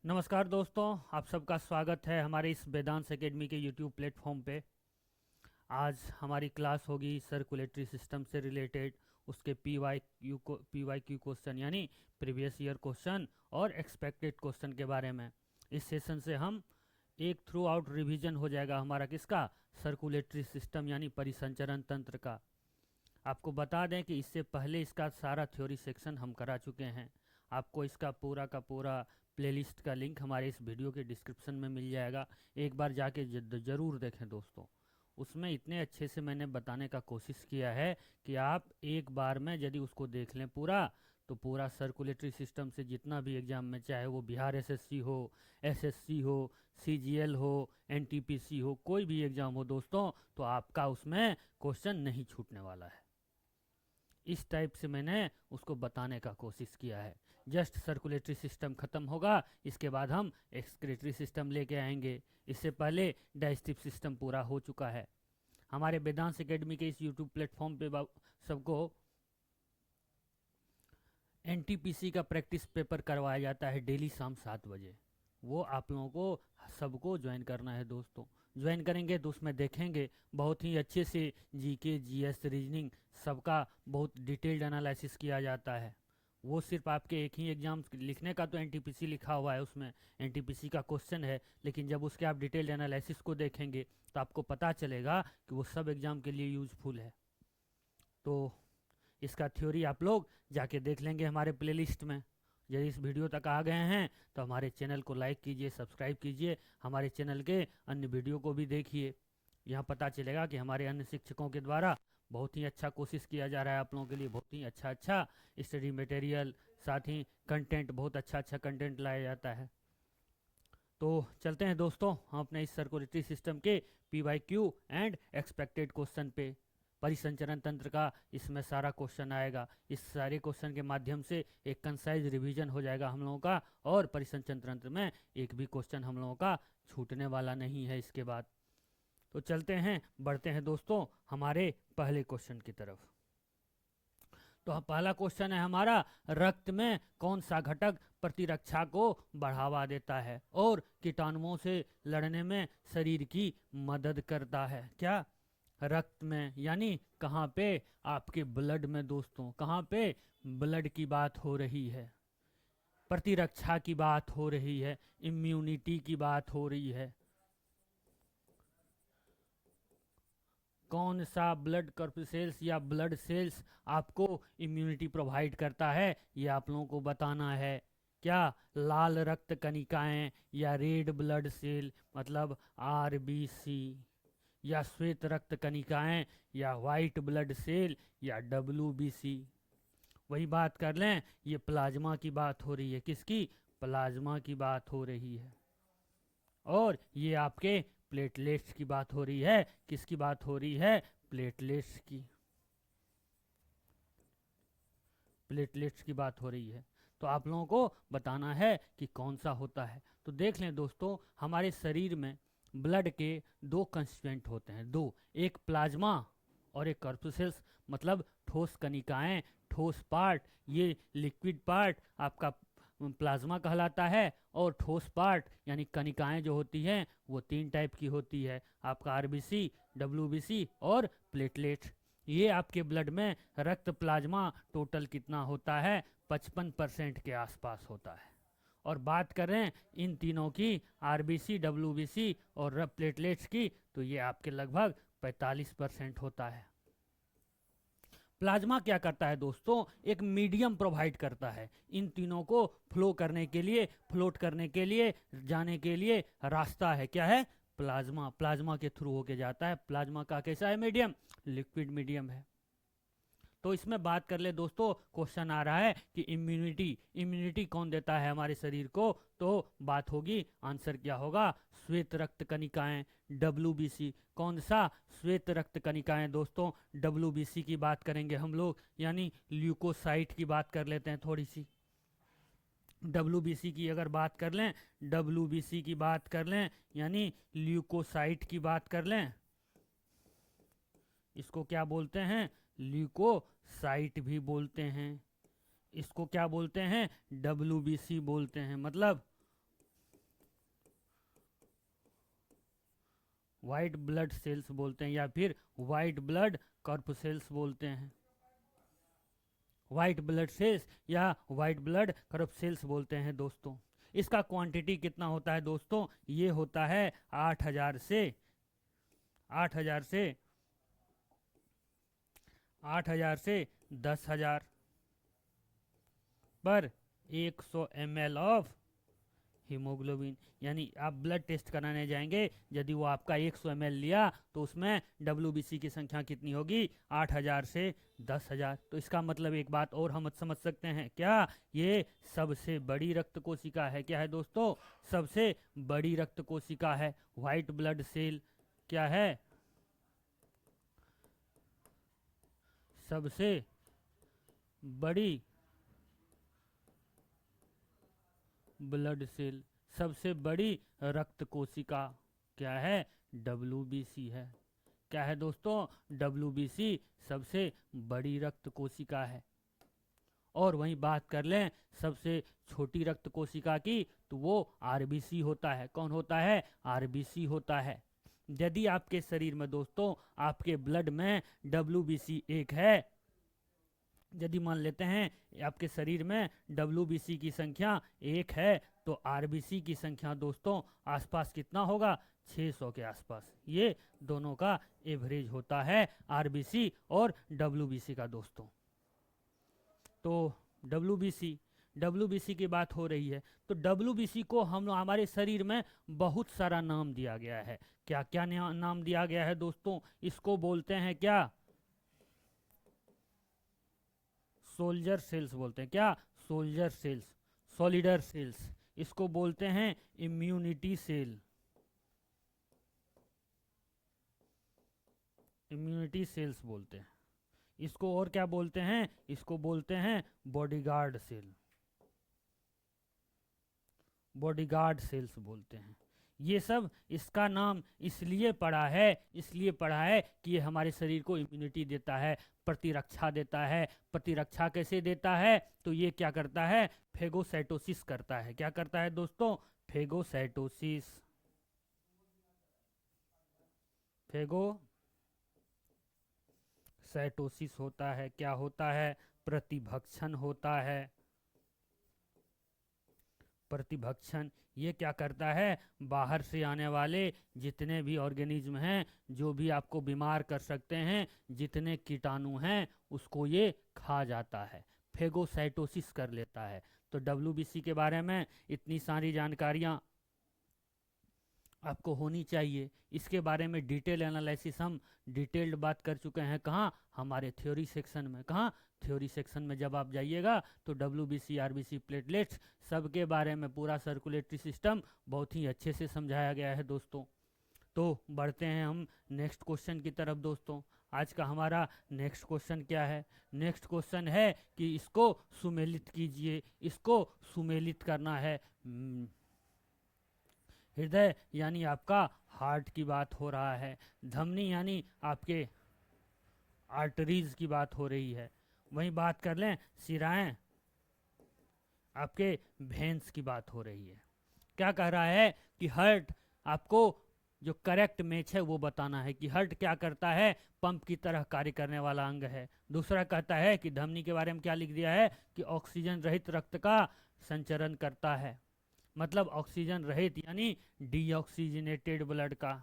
नमस्कार दोस्तों, आप सबका स्वागत है हमारे इस वेदांत एकेडमी के यूट्यूब प्लेटफॉर्म पे। आज हमारी क्लास होगी सर्कुलेटरी सिस्टम से रिलेटेड, उसके पी वाई क्यू क्वेश्चन यानी प्रीवियस ईयर क्वेश्चन और एक्सपेक्टेड क्वेश्चन के बारे में। इस सेशन से हम एक थ्रू आउट रिविजन हो जाएगा हमारा किसका, सर्कुलेटरी सिस्टम यानी परिसंचरण तंत्र का। आपको बता दें कि इससे पहले इसका सारा थ्योरी सेक्शन हम करा चुके हैं। आपको इसका पूरा का पूरा प्लेलिस्ट का लिंक हमारे इस वीडियो के डिस्क्रिप्शन में मिल जाएगा। एक बार जाके ज़रूर देखें दोस्तों। उसमें इतने अच्छे से मैंने बताने का कोशिश किया है कि आप एक बार में यदि उसको देख लें पूरा, तो पूरा सर्कुलेटरी सिस्टम से जितना भी एग्ज़ाम में, चाहे वो बिहार एसएससी हो, एसएससी हो, सीजीएल हो, एनटीपीसी हो, कोई भी एग्ज़ाम हो दोस्तों, तो आपका उसमें क्वेश्चन नहीं छूटने वाला है। इस टाइप से मैंने उसको बताने का कोशिश किया है। जस्ट सर्कुलेटरी सिस्टम ख़त्म होगा, इसके बाद हम एक्सक्रीटरी सिस्टम लेके आएंगे। इससे पहले डाइजेस्टिव सिस्टम पूरा हो चुका है। हमारे वेदांत एकेडमी के इस यूट्यूब प्लेटफॉर्म पे सबको एनटीपीसी का प्रैक्टिस पेपर करवाया जाता है डेली शाम 7 बजे। वो आप लोगों को सबको ज्वाइन करना है दोस्तों। ज्वाइन करेंगे तो उसमें देखेंगे बहुत ही अच्छे से जीके, जीएस, रीजनिंग सबका बहुत डिटेल्ड एनालिसिस किया जाता है। वो सिर्फ आपके एक ही एग्जाम लिखने का तो एनटीपीसी लिखा हुआ है, उसमें एनटीपीसी का क्वेश्चन है, लेकिन जब उसके आप डिटेल्ड एनालिसिस को देखेंगे तो आपको पता चलेगा कि वो सब एग्जाम के लिए यूजफुल है। तो इसका थ्योरी आप लोग जाके देख लेंगे हमारे प्लेलिस्ट में। यदि इस वीडियो तक आ गए हैं तो हमारे चैनल को लाइक कीजिए, सब्सक्राइब कीजिए, हमारे चैनल के अन्य वीडियो को भी देखिए। यहाँ पता चलेगा कि हमारे अन्य शिक्षकों के द्वारा बहुत ही अच्छा कोशिश किया जा रहा है आप लोगों के लिए। बहुत ही अच्छा स्टडी मटेरियल, साथ ही कंटेंट, बहुत अच्छा कंटेंट लाया जाता है। तो चलते हैं दोस्तों हम अपने इस सर्कुलेटरी सिस्टम के P Y Q and expected question पे। परिसंचरण तंत्र का इसमें सारा क्वेश्चन आएगा। इस सारे क्वेश्चन के माध्यम से एक कंसाइज रिवीजन हो जाएगा हम लोगों का, और परिसंचरण तंत्र में एक भी क्वेश्चन हम लोगों का छूटने वाला नहीं है इसके बाद। तो चलते हैं, बढ़ते हैं दोस्तों हमारे पहले क्वेश्चन की तरफ। तो पहला क्वेश्चन है हमारा, रक्त में कौन सा घटक प्रतिरक्षा को बढ़ावा देता है और कीटाणुओं से लड़ने में शरीर की मदद करता है? क्या? रक्त में यानी कहाँ पे? आपके ब्लड में दोस्तों। कहाँ पे? ब्लड की बात हो रही है, प्रतिरक्षा की बात हो रही है, इम्यूनिटी की बात हो रही है। कौन सा ब्लड कॉर्पसेल्स या ब्लड सेल्स आपको इम्यूनिटी प्रोवाइड करता है, ये आप लोगों को बताना है। क्या? लाल रक्त कणिकाएं या रेड ब्लड सेल मतलब आरबीसी, या श्वेत रक्त कणिकाएं या वाइट ब्लड सेल या डब्ल्यूबीसी। वही बात कर लें, ये प्लाज्मा की बात हो रही है। किसकी? प्लाज्मा की बात हो रही है। और ये आपके प्लेटलेट्स की बात हो रही है। किसकी बात हो रही है? प्लेटलेट्स की। प्लेटलेट्स की बात हो रही है। तो आप लोगों को बताना है कि कौन सा होता है। तो देख लें दोस्तों, हमारे शरीर में ब्लड के दो कंस्टिट्यूएंट होते हैं, दो, एक प्लाज्मा और एक कॉर्पसेल्स मतलब ठोस कणिकाएं, ठोस पार्ट। ये लिक्विड पार्ट आपका प्लाज्मा कहलाता है, और ठोस पार्ट यानी कणिकाएं जो होती हैं वो तीन टाइप की होती है, आपका आरबीसी, डब्ल्यूबीसी और प्लेटलेट। ये आपके ब्लड में रक्त प्लाज्मा टोटल कितना होता है? 55% के आसपास होता है। और बात करें इन तीनों की, आरबीसी, डब्ल्यूबीसी और प्लेटलेट्स की, तो ये आपके लगभग 45% होता है। प्लाज्मा क्या करता है दोस्तों? एक मीडियम प्रोवाइड करता है इन तीनों को फ्लो करने के लिए, फ्लोट करने के लिए, जाने के लिए रास्ता है। क्या है? प्लाज्मा। प्लाज्मा के थ्रू होके जाता है। प्लाज्मा का कैसा है मीडियम? लिक्विड मीडियम है। तो इसमें बात कर ले दोस्तों, क्वेश्चन आ रहा है कि इम्यूनिटी कौन देता है हमारे शरीर को? तो बात होगी, आंसर क्या होगा? श्वेत रक्त कणिकाएं, डब्ल्यूबीसी। कौन सा? श्वेत रक्त कणिकाएं दोस्तों। डब्ल्यूबीसी की बात करेंगे हम लोग, यानी ल्यूकोसाइट की बात कर लेते हैं थोड़ी सी। डब्ल्यूबीसी की अगर बात कर लें, डब्ल्यूबीसी की बात कर लें यानी ल्यूकोसाइट की बात कर लें, इसको क्या बोलते हैं? ल्यूकोसाइट भी बोलते हैं। इसको क्या बोलते हैं? डब्ल्यूबीसी बोलते हैं। मतलब वाइट ब्लड सेल्स बोलते हैं या फिर वाइट ब्लड कॉर्पसेल्स बोलते हैं। वाइट ब्लड सेल्स या वाइट ब्लड कॉर्पसेल्स बोलते हैं दोस्तों। इसका क्वांटिटी कितना होता है दोस्तों? ये होता है 8000 से 8000 से 8000 से 10,000 पर 100 ml ऑफ हीमोग्लोबिन। यानी आप ब्लड टेस्ट कराने जाएंगे, यदि वो आपका 100 ml लिया तो उसमें WBC की संख्या कितनी होगी? 8000 से 10,000। तो इसका मतलब एक बात और हम समझ सकते हैं, क्या ये सबसे बड़ी रक्त कोशिका है? क्या है दोस्तों? सबसे बड़ी रक्त कोशिका है। व्हाइट ब्लड सेल क्या है? सबसे बड़ी ब्लड सेल, सबसे बड़ी रक्त कोशिका क्या है? WBC है। क्या है दोस्तों? WBC सबसे बड़ी रक्त कोशिका है। और वहीं बात कर लें सबसे छोटी रक्त कोशिका की, तो वो RBC होता है। कौन होता है? RBC होता है। यदि आपके शरीर में दोस्तों, आपके ब्लड में WBC 1 है, यदि मान लेते हैं आपके शरीर में WBC की संख्या 1 है, तो RBC की संख्या दोस्तों आसपास कितना होगा? 600 के आसपास। ये दोनों का एवरेज होता है RBC और WBC का दोस्तों। तो WBC की बात हो रही है, तो WBC को हम हमारे शरीर में बहुत सारा नाम दिया गया है। क्या क्या नाम दिया गया है दोस्तों? इसको बोलते हैं क्या? सोल्जर सेल्स बोलते हैं। क्या? Soldier cells, soldier cells. इसको बोलते हैं इम्यूनिटी सेल, इम्यूनिटी सेल्स बोलते हैं। इसको और क्या बोलते हैं? इसको बोलते हैं बॉडीगार्ड सेल, बॉडीगार्ड सेल्स बोलते हैं। ये सब इसका नाम इसलिए पड़ा है कि ये हमारे शरीर को इम्यूनिटी देता है, प्रतिरक्षा देता है। प्रतिरक्षा कैसे देता है? तो ये क्या करता है? फेगोसाइटोसिस करता है। क्या करता है दोस्तों? फेगोसाइटोसिस, फेगोसाइटोसिस होता है। क्या होता है? प्रतिभक्षण होता है। प्रतिभक्षण ये क्या करता है? बाहर से आने वाले जितने भी ऑर्गेनिज्म हैं, जो भी आपको बीमार कर सकते हैं, जितने कीटाणु हैं, उसको ये खा जाता है, फेगोसाइटोसिस कर लेता है। तो WBC के बारे में इतनी सारी जानकारियाँ आपको होनी चाहिए। इसके बारे में डिटेल एनालिसिस हम डिटेल्ड बात कर चुके हैं। कहाँ? हमारे थ्योरी सेक्शन में। कहाँ? थ्योरी सेक्शन में जब आप जाइएगा तो WBC, RBC, प्लेटलेट्स सबके बारे में पूरा सर्कुलेटरी सिस्टम बहुत ही अच्छे से समझाया गया है दोस्तों। तो बढ़ते हैं हम नेक्स्ट क्वेश्चन की तरफ दोस्तों। आज का हमारा नेक्स्ट क्वेश्चन क्या है? नेक्स्ट क्वेश्चन है कि इसको सुमेलित कीजिए। इसको सुमेलित करना है। हृदय यानी आपका हार्ट की बात हो रहा है। धमनी यानी आपके आर्टरीज की बात हो रही है। वहीं बात कर लें शिराएं, आपके वेन्स की बात हो रही है। क्या कह रहा है कि हार्ट, आपको जो करेक्ट मैच है वो बताना है कि हार्ट क्या करता है? पंप की तरह कार्य करने वाला अंग है। दूसरा कहता है कि धमनी के बारे में क्या लिख दिया है कि ऑक्सीजन रहित रक्त का संचरण करता है। मतलब ऑक्सीजन रहित यानी डीऑक्सीजनेटेड ब्लड का।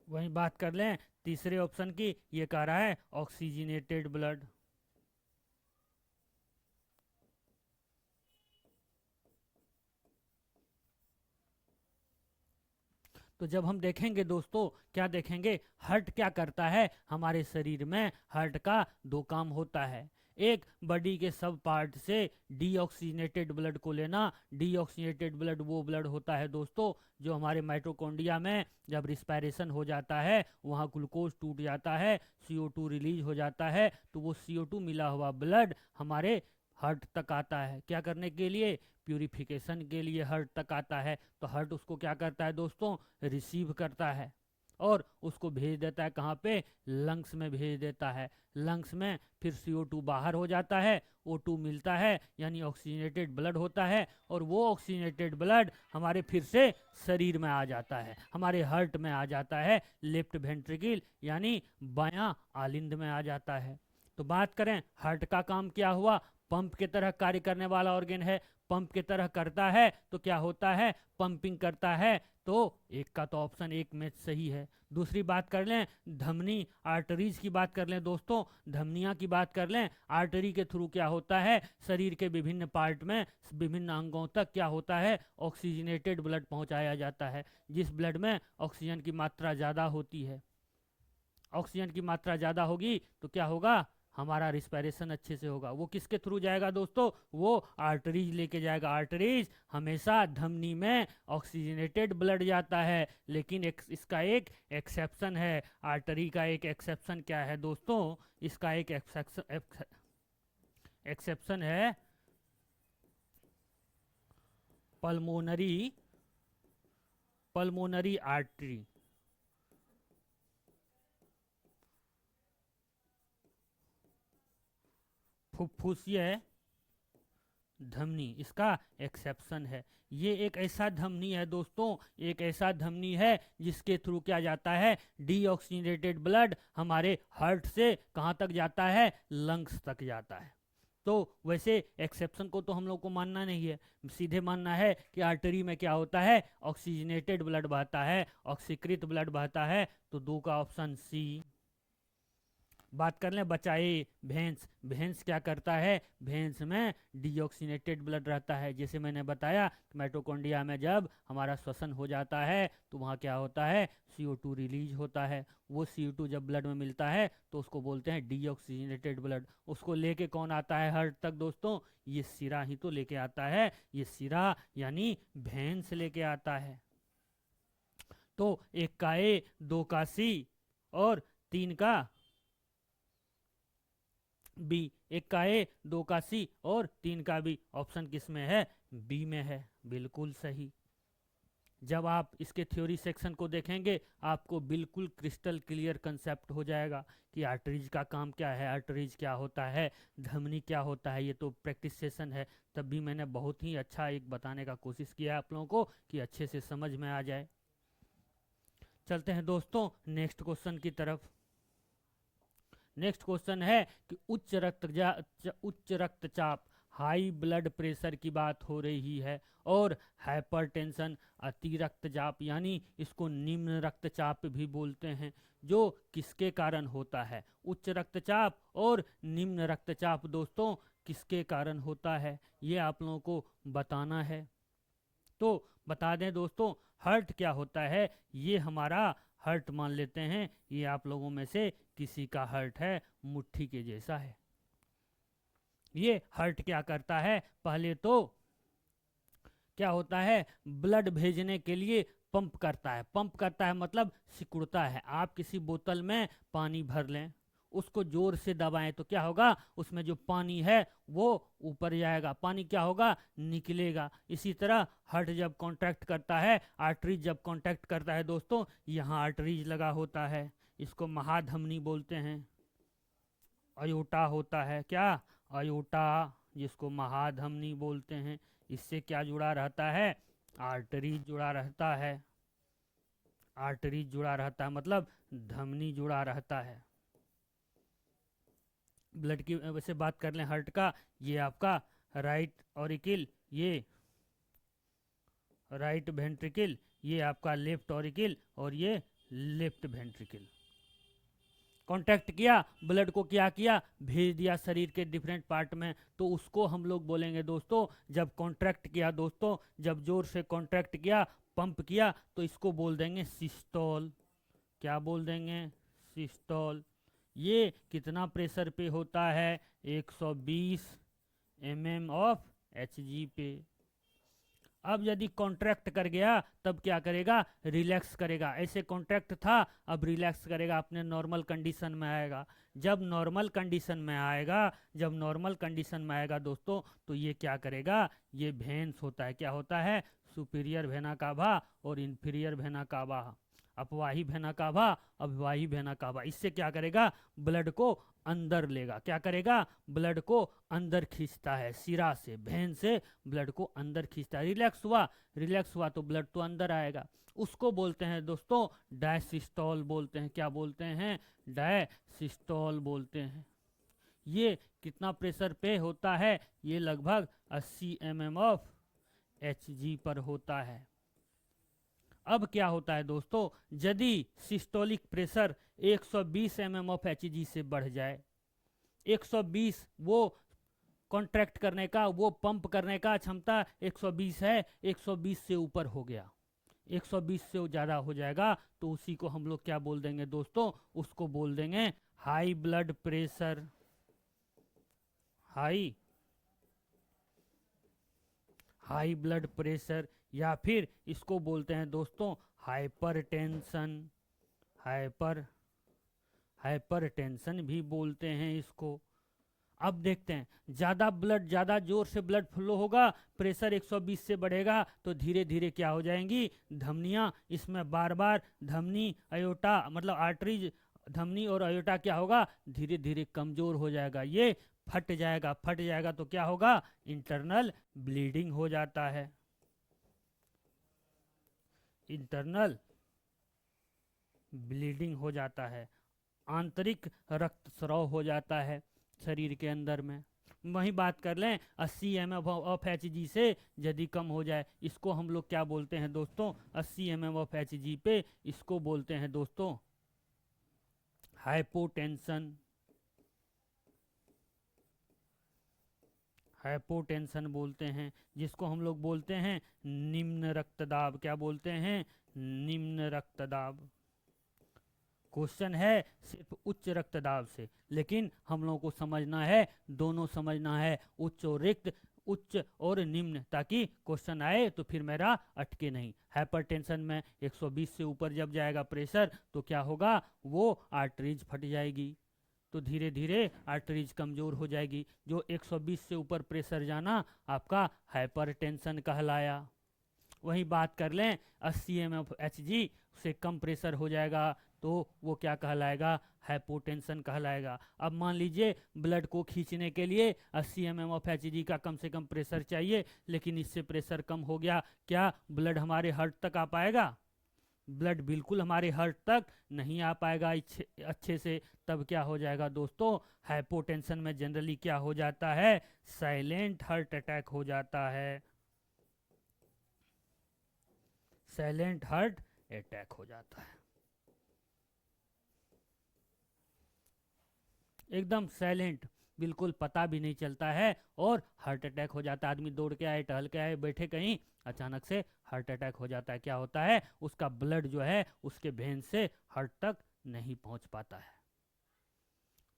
वहीं बात कर लें तीसरे ऑप्शन की, ये कह रहा है ऑक्सीजनेटेड ब्लड। तो जब हम देखेंगे दोस्तों, क्या देखेंगे? हार्ट क्या करता है हमारे शरीर में? हार्ट का दो काम होता है। एक, बॉडी के सब पार्ट से डीऑक्सीजनेटेड ब्लड को लेना। डीऑक्सीजनेटेड ब्लड वो ब्लड होता है दोस्तों जो हमारे माइटोकॉन्ड्रिया में जब रिस्पायरेशन हो जाता है, वहाँ ग्लूकोज टूट जाता है, CO2 रिलीज हो जाता है, तो वो CO2 मिला हुआ ब्लड हमारे हार्ट तक आता है। क्या करने के लिए? प्यूरिफिकेशन के लिए हार्ट तक आता है। तो हार्ट उसको क्या करता है दोस्तों? रिसीव करता है। और उसको भेज देता है कहाँ पे, लंग्स में भेज देता है। लंग्स में फिर CO2 बाहर हो जाता है, O2 मिलता है, यानी ऑक्सीजनेटेड ब्लड होता है, और वो ऑक्सीजनेटेड ब्लड हमारे फिर से शरीर में आ जाता है, हमारे हार्ट में आ जाता है, लेफ्ट वेंट्रिकल यानी बायां आलिंद में आ जाता है। तो बात करें हार्ट का काम क्या हुआ, पंप की तरह कार्य करने वाला ऑर्गन है, पंप की तरह करता है तो क्या होता है, पंपिंग करता है। तो एक का तो ऑप्शन एक में सही है। दूसरी बात कर लें धमनी आर्टरीज की बात कर लें दोस्तों, धमनियां की बात कर लें, आर्टरी के थ्रू क्या होता है, शरीर के विभिन्न पार्ट में विभिन्न अंगों तक क्या होता है, ऑक्सीजनेटेड ब्लड पहुंचाया जाता है। जिस ब्लड में ऑक्सीजन की मात्रा ज़्यादा होती है, ऑक्सीजन की मात्रा ज़्यादा होगी तो क्या होगा, हमारा रिस्पायरेशन अच्छे से होगा। वो किसके थ्रू जाएगा दोस्तों, वो आर्टरीज लेके जाएगा। आर्टरीज हमेशा धमनी में ऑक्सीजनेटेड ब्लड जाता है, लेकिन इसका एक एक्सेप्शन है। आर्टरी का एक एक्सेप्शन क्या है दोस्तों, इसका एक एक्सेप्शन है पल्मोनरी आर्टरी। फुफ्फुसीय धमनी इसका एक्सेप्शन है। ये एक ऐसा धमनी है दोस्तों, एक ऐसा धमनी है जिसके थ्रू क्या जाता है, डीऑक्सीजनेटेड ब्लड हमारे हार्ट से कहाँ तक जाता है, लंग्स तक जाता है। तो वैसे एक्सेप्शन को तो हम लोग को मानना नहीं है, सीधे मानना है कि आर्टरी में क्या होता है, ऑक्सीजनेटेड ब्लड बहता है, ऑक्सीकृत ब्लड बहता है। तो दो का ऑप्शन सी। बात कर लें बचाए भेंस, भेंस क्या करता है, भेंस में डीऑक्सीनेटेड ब्लड रहता है। जैसे मैंने बताया माइटोकॉन्ड्रिया में जब हमारा श्वसन हो जाता है तो वहाँ क्या होता है, CO2 रिलीज होता है। वो CO2 जब ब्लड में मिलता है तो उसको बोलते हैं डीऑक्सीनेटेड ब्लड। उसको लेके कौन आता है हार्ट तक दोस्तों, ये सिरा ही तो लेके आता है, ये सिरा यानी भेंस लेके आता है। तो एक का ए, दो का सी और तीन का बी। एक का ए, दो का सी और तीन का बी। ऑप्शन किस में है, बी में है, बिल्कुल सही। जब आप इसके थ्योरी सेक्शन को देखेंगे आपको बिल्कुल क्रिस्टल क्लियर कंसेप्ट हो जाएगा कि आर्टरीज का काम क्या है, आर्टरीज क्या होता है, धमनी क्या होता है। ये तो प्रैक्टिस सेशन है, तब भी मैंने बहुत ही अच्छा एक बताने का कोशिश किया आप लोगों को कि अच्छे से समझ में आ जाए। चलते हैं दोस्तों नेक्स्ट क्वेश्चन की तरफ। नेक्स्ट क्वेश्चन है कि उच्च रक्तचाप, हाई ब्लड प्रेशर की बात हो रही है, और हाइपरटेंशन अति रक्तचाप यानी इसको निम्न रक्तचाप भी बोलते हैं, जो किसके कारण होता है। उच्च रक्तचाप और निम्न रक्तचाप दोस्तों किसके कारण होता है, ये आप लोगों को बताना है। तो बता दें दोस्तों हार्ट क्या होता है, ये हमारा हार्ट मान लेते हैं, ये आप लोगों में से किसी का हार्ट है, मुट्ठी के जैसा है। ये हार्ट क्या करता है, पहले तो क्या होता है, ब्लड भेजने के लिए पंप करता है। पंप करता है मतलब सिकुड़ता है। आप किसी बोतल में पानी भर लें, उसको जोर से दबाएं तो क्या होगा, उसमें जो पानी है वो ऊपर जाएगा, पानी क्या होगा, निकलेगा। इसी तरह हार्ट जब कॉन्ट्रैक्ट करता है, आर्टरीज जब कॉन्ट्रैक्ट करता है दोस्तों, यहाँ आर्टरीज लगा होता है, इसको महाधमनी बोलते हैं। अयोटा होता है, क्या, अयोटा, जिसको महाधमनी बोलते हैं। इससे क्या जुड़ा रहता है, आर्टरीज जुड़ा रहता है। आर्टरीज जुड़ा रहता है मतलब धमनी जुड़ा रहता है। ब्लड की वैसे बात कर लें हार्ट का, ये आपका राइट ऑरिकल, ये राइट वेंट्रिकल, ये आपका लेफ्ट ऑरिकल और ये लेफ्ट वेंट्रिकल। कांटेक्ट किया, ब्लड को क्या किया, भेज दिया शरीर के डिफरेंट पार्ट में, तो उसको हम लोग बोलेंगे दोस्तों, जब कॉन्ट्रैक्ट किया दोस्तों, जब जोर से कॉन्ट्रैक्ट किया, पंप किया, तो इसको बोल देंगे सिस्टोल। क्या बोल देंगे, सिस्टोल। ये कितना प्रेशर पे होता है, 120 mm ऑफ Hg पे। अब यदि कॉन्ट्रैक्ट कर गया तब क्या करेगा, रिलैक्स करेगा। ऐसे कॉन्ट्रैक्ट था, अब रिलैक्स करेगा, अपने नॉर्मल कंडीशन में आएगा। जब नॉर्मल कंडीशन में आएगा, जब नॉर्मल कंडीशन में आएगा दोस्तों, तो ये क्या करेगा, ये भेंस होता है। क्या होता है, सुपीरियर वेना कावा और इन्फीरियर वेना कावा। अपवाही भेना काभा, अभिवाही भेना काभा। इससे क्या करेगा, ब्लड को अंदर लेगा। क्या करेगा, ब्लड को अंदर खींचता है, सिरा से, भेन से ब्लड को अंदर खींचता है। रिलैक्स हुआ तो ब्लड तो अंदर आएगा। उसको बोलते हैं दोस्तों डायसिस्टोल बोलते हैं। क्या बोलते हैं, डायसिस्टोल बोलते हैं। ये कितना प्रेशर पे होता है, ये लगभग 80 mm ऑफ Hg पर होता है। अब क्या होता है दोस्तों, यदि systolic pressure 120 mm of Hg से बढ़ जाए, 120 वो कॉन्ट्रैक्ट करने का, वो पंप करने का क्षमता 120 है, 120 से ऊपर हो गया, 120 से ज़्यादा हो जाएगा, तो उसी को हम लोग क्या बोल देंगे दोस्तों, उसको बोल देंगे high blood pressure. High blood pressure, या फिर इसको बोलते हैं दोस्तों हाइपरटेंशन। हाइपरटेंशन भी बोलते हैं इसको। अब देखते हैं, ज़्यादा जोर से ब्लड फ्लो होगा, प्रेशर 120 से बढ़ेगा, तो धीरे धीरे क्या हो जाएंगी, धमनियाँ, इसमें बार बार धमनी अयोटा मतलब आर्टरीज, धमनी और अयोटा क्या होगा, धीरे धीरे कमजोर हो जाएगा, ये फट जाएगा तो क्या होगा, इंटरनल ब्लीडिंग हो जाता है। इंटरनल ब्लीडिंग हो जाता है, आंतरिक रक्तस्राव हो जाता है शरीर के अंदर में। वही बात कर लें 80 mm ऑफ Hg से यदि कम हो जाए, इसको हम लोग क्या बोलते हैं दोस्तों, 80 mm ऑफ Hg पे इसको बोलते हैं दोस्तों हाइपोटेंशन। हाइपोटेंशन बोलते हैं, जिसको हम लोग बोलते हैं निम्न रक्तदाब। क्या बोलते हैं, निम्न रक्तदाब। क्वेश्चन है सिर्फ उच्च रक्तदाब से, लेकिन हम लोगों को समझना है, दोनों समझना है, उच्च और निम्न, ताकि क्वेश्चन आए तो फिर मेरा अटके नहीं। हाइपरटेंशन में 120 से ऊपर जब जाएगा प्रेशर, तो क्या होगा, वो आर्टरीज फट जाएगी, तो धीरे धीरे आर्टरीज कमजोर हो जाएगी। जो 120 से ऊपर प्रेशर जाना आपका हाइपरटेंशन कहलाया। वही बात कर लें 80 mm Hg से कम प्रेशर हो जाएगा, तो वो क्या कहलाएगा, हाइपोटेंशन कहलाएगा। अब मान लीजिए ब्लड को खींचने के लिए 80 mm ऑफ Hg का कम से कम प्रेशर चाहिए, लेकिन इससे प्रेशर कम हो गया, क्या ब्लड हमारे हार्ट तक आ पाएगा, ब्लड बिल्कुल हमारे हार्ट तक नहीं आ पाएगा अच्छे से। तब क्या हो जाएगा दोस्तों, हाइपोटेंशन में जनरली क्या हो जाता है, साइलेंट हार्ट अटैक हो जाता है। साइलेंट हार्ट अटैक हो जाता है, एकदम साइलेंट, बिल्कुल पता भी नहीं चलता है, और हार्ट अटैक हो जाता है। आदमी दौड़ के आए, टहल के आए, बैठे कहीं, अचानक से हार्ट अटैक हो जाता है। क्या होता है, उसका ब्लड जो है उसके वेन से हार्ट तक नहीं पहुंच पाता है।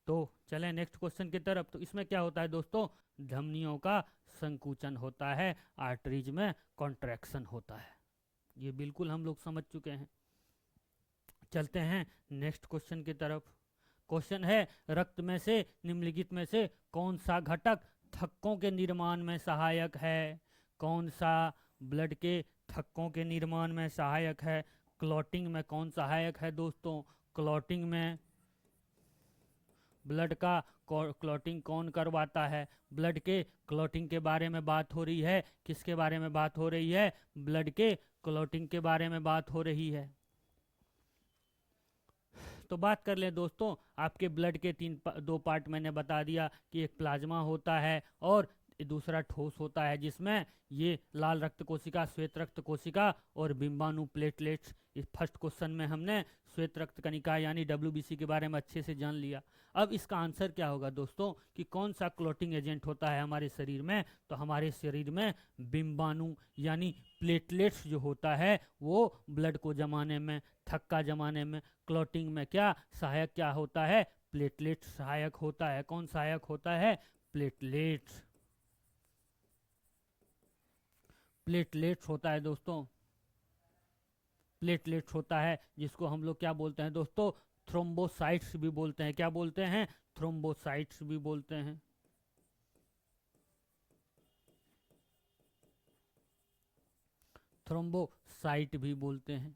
तो चलें नेक्स्ट क्वेश्चन की तरफ। तो इसमें क्या होता है दोस्तों, धमनियों का संकुचन होता है, आर्टरीज में कॉन्ट्रैक्शन होता है। ये बिल्कुल हम लोग समझ चुके हैं। चलते हैं नेक्स्ट क्वेश्चन की तरफ। क्वेश्चन है, रक्त में से निम्नलिखित में से कौन सा घटक थक्कों के निर्माण में सहायक है। कौन सा ब्लड के थक्कों के निर्माण में सहायक है। क्लॉटिंग में कौन सहायक है दोस्तों, क्लॉटिंग में ब्लड का क्लॉटिंग कौन करवाता है। ब्लड के क्लॉटिंग के बारे में बात हो रही है, किसके बारे में बात हो रही है, ब्लड के क्लॉटिंग के बारे में बात हो रही है। तो बात कर लें दोस्तों, आपके ब्लड के दो पार्ट मैंने बता दिया कि एक प्लाज्मा होता है और दूसरा ठोस होता है, जिसमें ये लाल रक्त कोशिका, श्वेत रक्त कोशिका और बिंबाणु प्लेटलेट्स। इस फर्स्ट क्वेश्चन में हमने श्वेत रक्त कणिका यानी WBC के बारे में अच्छे से जान लिया। अब इसका आंसर क्या होगा दोस्तों, कि कौन सा क्लॉटिंग एजेंट होता है हमारे शरीर में। तो हमारे शरीर में बिंबाणु यानी प्लेटलेट्स जो होता है, वो ब्लड को जमाने में, थक्का जमाने में, क्लॉटिंग में क्या सहायक क्या होता है, प्लेटलेट्स सहायक होता है। कौन सहायक होता है, प्लेटलेट्स। प्लेटलेट्स होता है दोस्तों, प्लेटलेट्स होता है, जिसको हम लोग क्या बोलते हैं दोस्तों, थ्रोम्बोसाइट्स भी बोलते हैं। क्या बोलते हैं, थ्रोम्बोसाइट्स भी बोलते हैं। थ्रोम्बोसाइट भी बोलते हैं।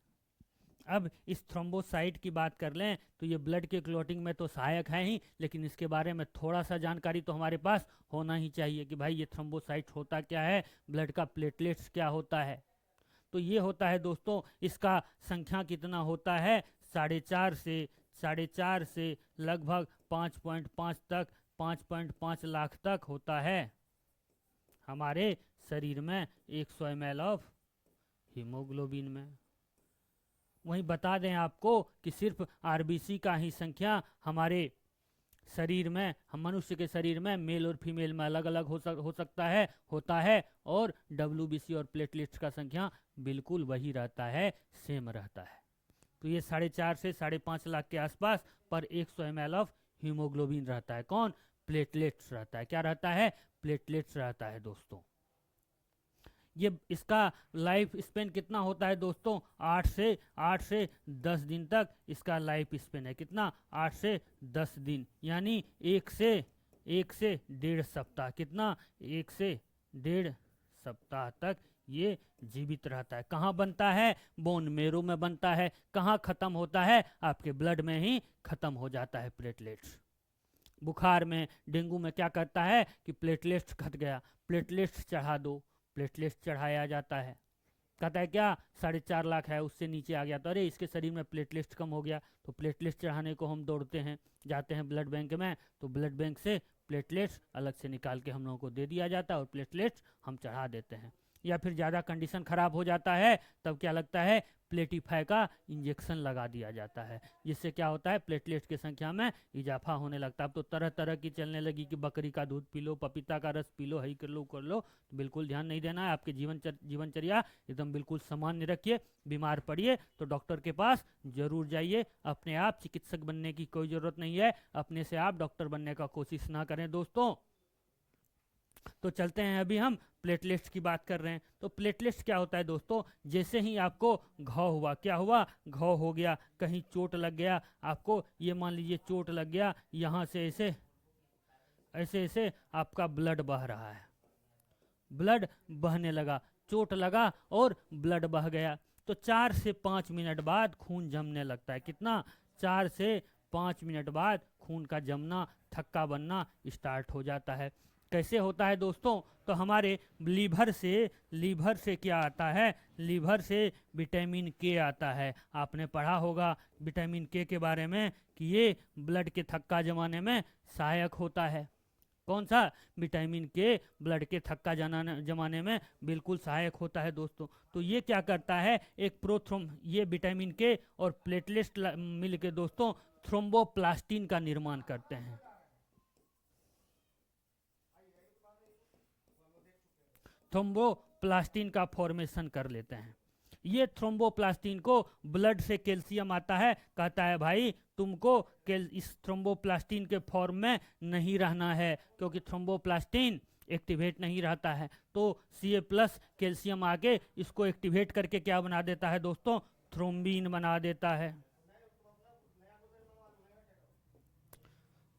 अब इस थ्रोम्बोसाइट की बात कर लें तो ये ब्लड के क्लॉटिंग में तो सहायक है ही, लेकिन इसके बारे में थोड़ा सा जानकारी तो हमारे पास होना ही चाहिए कि भाई ये थ्रोम्बोसाइट होता क्या है, ब्लड का प्लेटलेट्स क्या होता है। तो ये होता है दोस्तों, इसका संख्या कितना होता है, 4.5 से लगभग 5.5 तक, 5.5 लाख तक होता है हमारे शरीर में 100 ml ऑफ हीमोग्लोबिन में। वहीं बता दें आपको कि सिर्फ आरबीसी का ही संख्या हमारे शरीर में, हम मनुष्य के शरीर में मेल और फीमेल में अलग अलग हो सकता है, होता है, और डब्ल्यूबीसी और प्लेटलेट्स का संख्या बिल्कुल वही रहता है, सेम रहता है। तो ये 4.5 से 5.5 लाख के आसपास पर 100 ml ऑफ हीमोग्लोबिन रहता है। कौन? प्लेटलेट्स रहता है। क्या रहता है? प्लेटलेट्स रहता है दोस्तों। ये इसका लाइफ स्पेन कितना होता है दोस्तों? 8 से 10 दिन तक इसका लाइफ स्पेन है। कितना? 8 से 10 दिन, यानी 1 से 1.5 सप्ताह। कितना? 1 से 1.5 सप्ताह तक ये जीवित रहता है। कहाँ बनता है? बोन मेरो में बनता है। कहाँ खत्म होता है? आपके ब्लड में ही खत्म हो जाता है प्लेटलेट्स। बुखार में, डेंगू में क्या करता है कि प्लेटलेट्स घट गया, प्लेटलेट्स चढ़ा दो, प्लेटलेट्स चढ़ाया जाता है। कहता है क्या 4.5 लाख है, उससे नीचे आ गया तो अरे इसके शरीर में प्लेटलेट्स कम हो गया, तो प्लेटलेट्स चढ़ाने को हम दौड़ते हैं, जाते हैं ब्लड बैंक में, तो ब्लड बैंक से प्लेटलेट्स अलग से निकाल के हम लोगों को दे दिया जाता है और प्लेटलेट्स हम चढ़ा देते हैं। या फिर ज़्यादा कंडीशन ख़राब हो जाता है तब क्या लगता है, प्लेटिफाई का इंजेक्शन लगा दिया जाता है, जिससे क्या होता है, प्लेटलेट्स की संख्या में इजाफा होने लगता है। अब तो तरह तरह की चलने लगी कि बकरी का दूध पी लो, पपीता का रस पी लो, हई कर लो, कर लो। तो बिल्कुल ध्यान नहीं देना है, आपके जीवनचर्या एकदम बिल्कुल सामान्य रखिए। बीमार पड़िए तो डॉक्टर के पास जरूर जाइए। अपने आप चिकित्सक बनने की कोई ज़रूरत नहीं है, अपने से आप डॉक्टर बनने का कोशिश ना करें दोस्तों। तो चलते हैं, अभी हम प्लेटलेट्स की बात कर रहे हैं। तो प्लेटलेट्स क्या होता है दोस्तों? जैसे ही आपको घाव हुआ, क्या हुआ, घाव हो गया, कहीं चोट लग गया आपको, ये मान लीजिए चोट लग गया, यहाँ से ऐसे ऐसे ऐसे आपका ब्लड बह रहा है, ब्लड बहने लगा, चोट लगा और ब्लड बह गया, तो 4 से 5 मिनट बाद खून जमने लगता है। कितना? 4 से 5 मिनट बाद खून का जमना, थक्का बनना स्टार्ट हो जाता है। कैसे होता है दोस्तों? तो हमारे लीवर से क्या आता है, लीवर से विटामिन के आता है। आपने पढ़ा होगा विटामिन के बारे में कि ये ब्लड के थक्का जमाने में सहायक होता है। कौन सा? विटामिन के ब्लड के थक्का जमाने में बिल्कुल सहायक होता है दोस्तों। तो ये क्या करता है, एक ये विटामिन के और प्लेटलेट्स मिल के दोस्तों थ्रोम्बोप्लास्टिन का निर्माण करते हैं। थ्रोम्बोप्लास्टिन का फॉर्मेशन कर लेते हैं। ये थ्रोम्बोप्लास्टिन को ब्लड से कैल्शियम आता है, कहता है भाई तुमको इस थ्रोम्बोप्लास्टिन के फॉर्म में नहीं रहना है, क्योंकि थ्रोम्बोप्लास्टिन एक्टिवेट नहीं रहता है। तो Ca+ कैल्शियम आके इसको एक्टिवेट करके क्या बना देता है दोस्तों? थ्रोम्बिन बना देता है,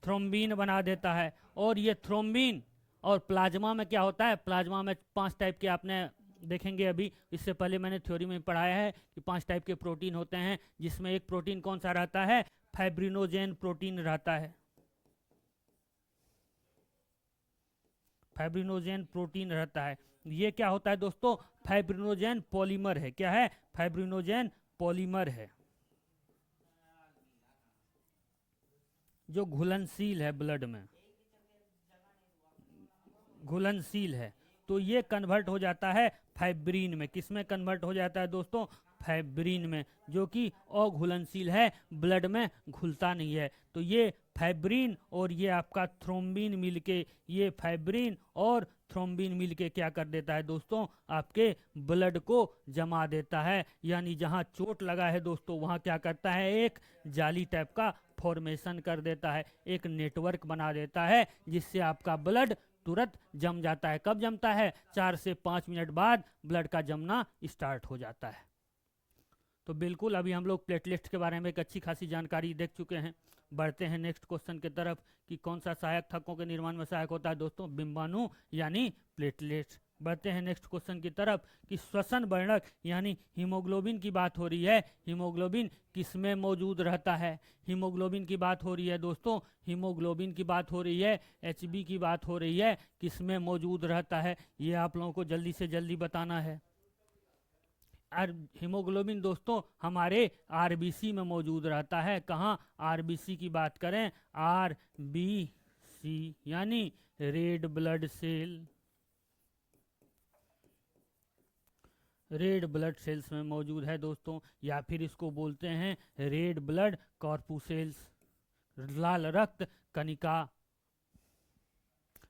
थ्रोम्बिन बना देता है। और ये थ्रोम्बिन और प्लाज्मा में क्या होता है, प्लाज्मा में 5 टाइप के आपने देखेंगे अभी, इससे पहले मैंने थ्योरी में पढ़ाया है कि 5 टाइप के प्रोटीन होते हैं, जिसमें एक प्रोटीन कौन सा रहता है, फाइब्रिनोजेन प्रोटीन रहता है। फाइब्रिनोजेन प्रोटीन रहता है। ये क्या होता है दोस्तों? फाइब्रिनोजेन पॉलीमर है। क्या है? फाइब्रिनोजेन पॉलीमर है, जो घुलनशील है, ब्लड में घुलनशील है। तो ये कन्वर्ट हो जाता है फाइब्रिन में। किस में कन्वर्ट हो जाता है दोस्तों? फाइब्रिन में, जो कि अघुलनशील है, ब्लड में घुलता नहीं है। तो ये फाइब्रिन और ये आपका थ्रोम्बिन मिलके, ये फाइब्रिन और थ्रोम्बिन मिलके क्या कर देता है दोस्तों? आपके ब्लड को जमा देता है। यानी जहाँ चोट लगा है दोस्तों, वहाँ क्या करता है, एक जाली टाइप का फॉर्मेशन कर देता है, एक नेटवर्क बना देता है, जिससे आपका ब्लड तुरंत जम जाता है। कब जमता है? 4 से 5 मिनट बाद ब्लड का जमना स्टार्ट हो जाता है। तो बिल्कुल अभी हम लोग प्लेटलेट्स के बारे में एक अच्छी खासी जानकारी देख चुके हैं। बढ़ते हैं नेक्स्ट क्वेश्चन की तरफ कि कौन सा सहायक थक्कों के निर्माण में सहायक होता है दोस्तों? बिंबाणु यानी प्लेटलेट्स। बढ़ते हैं नेक्स्ट क्वेश्चन की तरफ कि श्वसन वर्णक यानी हीमोग्लोबिन की बात हो रही है। हीमोग्लोबिन किसमें मौजूद रहता है? हीमोग्लोबिन की बात हो रही है दोस्तों, हीमोग्लोबिन की बात हो रही है, एचबी की बात हो रही है, किसमें मौजूद रहता है ये आप लोगों को जल्दी से जल्दी बताना है। हीमोग्लोबिन दोस्तों हमारे आरबीसी में मौजूद रहता है। कहाँ? आरबीसी की बात करें, आरबीसी यानी red blood cell, red blood cells में मौजूद है दोस्तों, या फिर इसको बोलते हैं रेड ब्लड कॉर्पुसेल्स, लाल रक्त कणिका।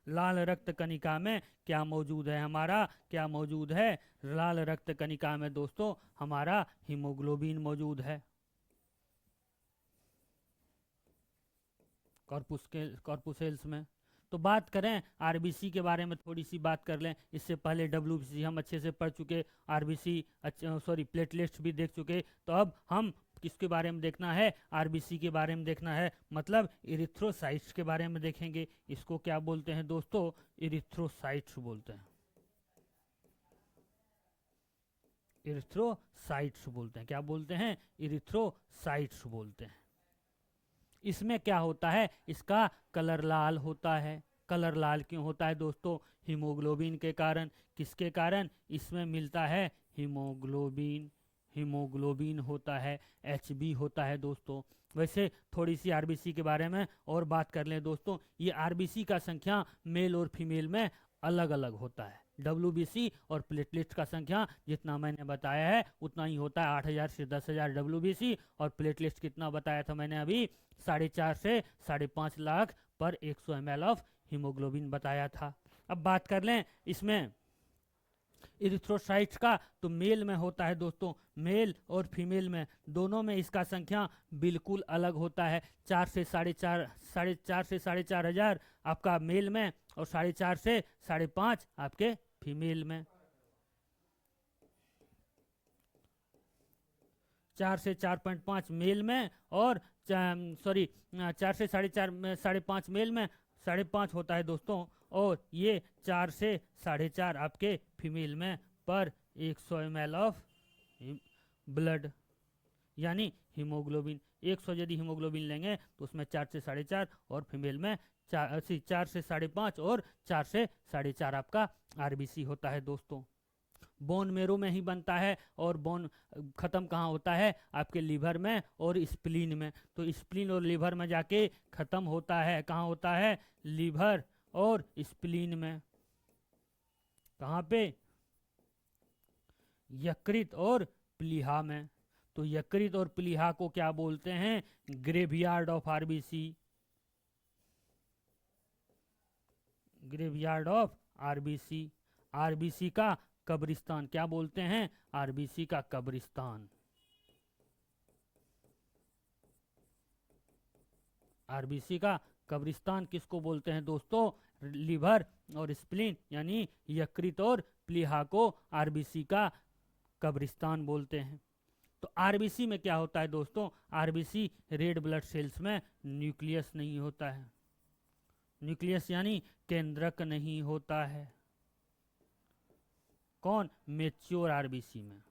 लाल रक्त कणिका में क्या मौजूद है? हमारा क्या मौजूद है? लाल रक्त कणिका में दोस्तों हमारा हीमोग्लोबिन मौजूद है। कॉर्पुसेल्स में। तो बात करें आरबीसी के बारे में, थोड़ी सी बात कर लें। इससे पहले डब्ल्यूबीसी हम अच्छे से पढ़ चुके, आरबीसी प्लेटलेट्स भी देख चुके। तो अब हम किसके बारे में देखना है? आरबीसी के बारे में देखना है, मतलब इरिथ्रोसाइट्स के बारे में देखेंगे। इसको क्या बोलते हैं दोस्तों? इरिथ्रोसाइट्स बोलते हैं। इरिथ्रोसाइट्स बोलते हैं। क्या बोलते हैं? इरिथ्रोसाइट्स बोलते हैं। इसमें क्या होता है? इसका कलर लाल होता है। कलर लाल क्यों होता है दोस्तों? हीमोग्लोबिन के कारण। किसके कारण? इसमें मिलता है हीमोग्लोबिन। हीमोग्लोबिन होता है, एचबी होता है दोस्तों। वैसे थोड़ी सी आरबीसी के बारे में और बात कर लें दोस्तों। ये आरबीसी का संख्या मेल और फीमेल में अलग अलग होता है। डब्ल्यूबीसी और प्लेटलेट्स का संख्या जितना मैंने बताया है उतना ही होता है, 8,000 से 10,000 डब्ल्यूबीसी, और प्लेटलेट्स कितना बताया था मैंने अभी? 4.5 से 5.5 लाख पर 100 ml ऑफ हीमोग्लोबिन बताया था। अब बात कर लें इसमें इरिथ्रोसाइट्स का, तो मेल में होता है दोस्तों, मेल और फीमेल में दोनों में इसका संख्या बिल्कुल अलग होता है। 4 से 4.5 हजार आपका मेल में, और 4.5 से 5.5 आपके फीमेल में। 4 से 4.5 मेल में, और 4 से 4.5 मेल में 5.5 होता है दोस्तों, और ये 4 से 4.5 आपके फीमेल में पर 100 ml ऑफ ब्लड यानी हीमोग्लोबिन। 100 यदि हीमोग्लोबिन लेंगे तो उसमें 4 से 4.5 और फीमेल में 4 से 5.5 और 4 से 4.5 आपका आरबीसी होता है दोस्तों। बोन मेरो में ही बनता है, और बोन खत्म कहाँ होता है? आपके लीवर में और स्प्लीन में। तो स्प्लीन और लीवर में जाके खत्म होता है। कहाँ होता है? लीवर और स्प्लीन में। कहाँ पे? यकृत और प्लीहा में। तो यकृत और प्लीहा को क्या बोलते हैं? Graveyard of RBC. Graveyard of RBC. RBC का कब्रिस्तान क्या बोलते हैं? आरबीसी का कब्रिस्तान। आरबीसी का कब्रिस्तान किसको बोलते हैं दोस्तों? लीवर और स्प्लीन यानी यकृत और प्लीहा को आरबीसी का कब्रिस्तान बोलते हैं। तो आरबीसी में क्या होता है दोस्तों? आरबीसी रेड ब्लड सेल्स में न्यूक्लियस नहीं होता है। न्यूक्लियस यानी केंद्रक नहीं होता है। कौन? मेच्योर आरबीसी में।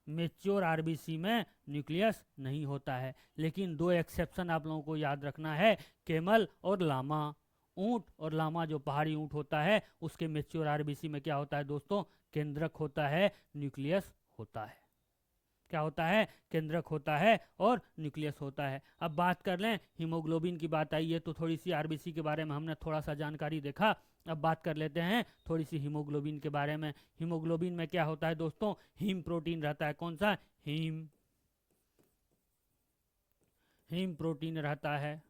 मेच्योर आरबीसी में न्यूक्लियस नहीं होता है। लेकिन 2 एक्सेप्शन आप लोगों को याद रखना है, केमल और लामा। ऊंट और लामा जो पहाड़ी ऊंट होता है उसके मेच्योर आरबीसी में क्या होता है दोस्तों? केंद्रक होता है, न्यूक्लियस होता है। क्या होता है? केंद्रक होता है और न्यूक्लियस होता है। अब बात कर लें, हीमोग्लोबिन की बात आई है तो थोड़ी सी आरबीसी के बारे में हमने थोड़ा सा जानकारी देखा। अब बात कर लेते हैं थोड़ी सी हीमोग्लोबिन के बारे में। हीमोग्लोबिन में क्या होता है दोस्तों? हीम प्रोटीन रहता है। कौन सा? हीम। हीम प्रोटीन रहता है।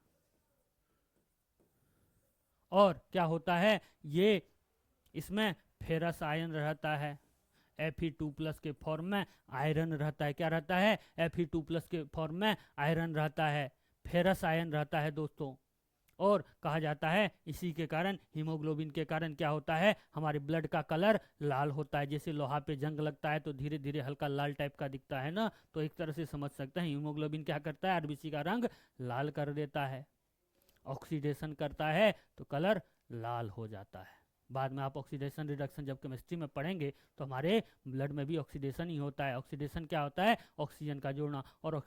और क्या होता है? ये इसमें फेरस आयन रहता है। Fe2+ के फॉर्म में आयरन रहता है। क्या रहता है? Fe2+ के फॉर्म में आयरन रहता है, फेरस आयन रहता है दोस्तों। और कहा जाता है इसी के कारण, हीमोग्लोबिन के कारण क्या होता है? हमारे ब्लड का कलर लाल होता है। जैसे लोहा पे जंग लगता है तो धीरे धीरे हल्का लाल टाइप का दिखता है ना, तो एक तरह से समझ सकते हैं हीमोग्लोबिन क्या करता है? आरबीसी का रंग लाल कर देता है। ऑक्सीडेशन करता है तो कलर लाल हो जाता है। बाद में आप ऑक्सीडेशन रिडक्शन जब केमिस्ट्री में पढ़ेंगे तो हमारे ब्लड में भी ऑक्सीडेशन ही होता है। ऑक्सीडेशन क्या होता है? ऑक्सीजन का जुड़ना। और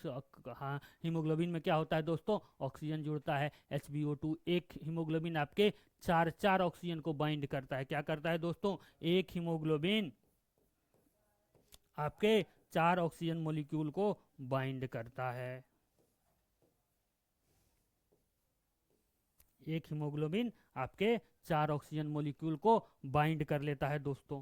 हाँ, हीमोग्लोबिन में क्या होता है दोस्तों? ऑक्सीजन जुड़ता है, HbO2। एक हीमोग्लोबिन आपके चार ऑक्सीजन को बाइंड करता है। क्या करता है दोस्तों? एक हीमोग्लोबिन आपके 4 ऑक्सीजन मोलिक्यूल को बाइंड करता है। एक हीमोग्लोबिन आपके 4 ऑक्सीजन मोलिक्यूल को बाइंड कर लेता है दोस्तों।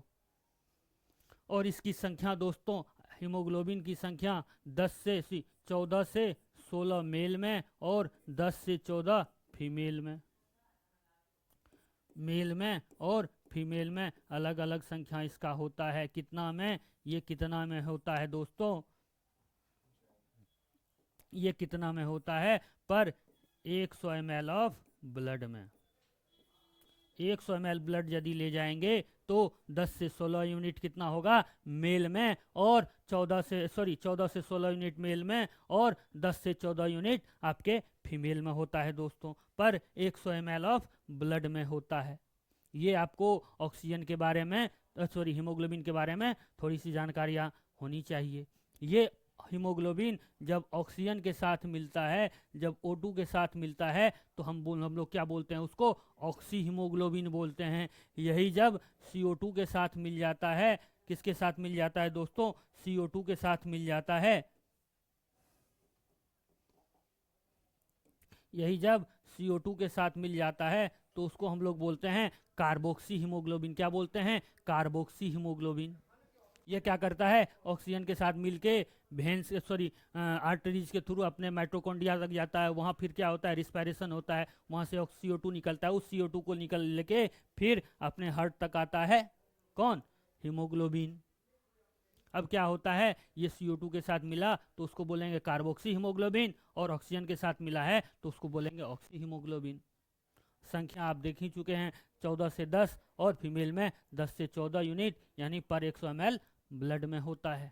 और इसकी संख्या दोस्तों, हीमोग्लोबिन की संख्या 14 से 16 मेल में और 10 से 14 फीमेल में। मेल में और फीमेल में अलग अलग संख्या इसका होता है। कितना में? ये कितना में होता है दोस्तों? ये कितना में होता है? पर 100 ml ऑफ ब्लड में 100 ml ब्लड यदि ले जाएंगे तो 10 से 16 यूनिट कितना होगा? मेल में। और 14 से 16 यूनिट मेल में और 10 से 14 यूनिट आपके फीमेल में होता है दोस्तों। पर 100 ml ऑफ ब्लड में होता है। ये आपको ऑक्सीजन के बारे में हीमोग्लोबिन के बारे में थोड़ी सी जानकारियाँ होनी चाहिए। ये हीमोग्लोबिन जब ऑक्सीजन के साथ मिलता है, जब O2 के साथ मिलता है तो हम लोग क्या बोलते हैं? उसको ऑक्सी हीमोग्लोबिन बोलते हैं। यही जब CO2 के साथ मिल जाता है, किसके साथ मिल जाता है दोस्तों? CO2 के साथ मिल जाता है। यही जब CO2 के साथ मिल जाता है तो उसको हम लोग बोलते हैं कार्बोक्सी हीमोग्लोबिन। क्या बोलते हैं? Carboxy haemoglobin. ये क्या करता है? ऑक्सीजन के साथ मिलके वेन्स आर्टरीज के थ्रू अपने माइटोकॉन्ड्रिया तक जाता है। वहाँ फिर क्या होता है? रिस्पायरेशन होता है, वहाँ से CO2 निकलता है। उस CO2 को निकल लेके फिर अपने हार्ट तक आता है। कौन? हीमोग्लोबिन। अब क्या होता है? ये CO2 के साथ मिला तो उसको बोलेंगे कार्बोक्सी हीमोग्लोबिन, और ऑक्सीजन के साथ मिला है तो उसको बोलेंगे ऑक्सी हीमोग्लोबिन। संख्या आप देख ही चुके हैं, 14 से 10 और फीमेल में 10 से 14 यूनिट यानी पर 100 ml ब्लड में होता है।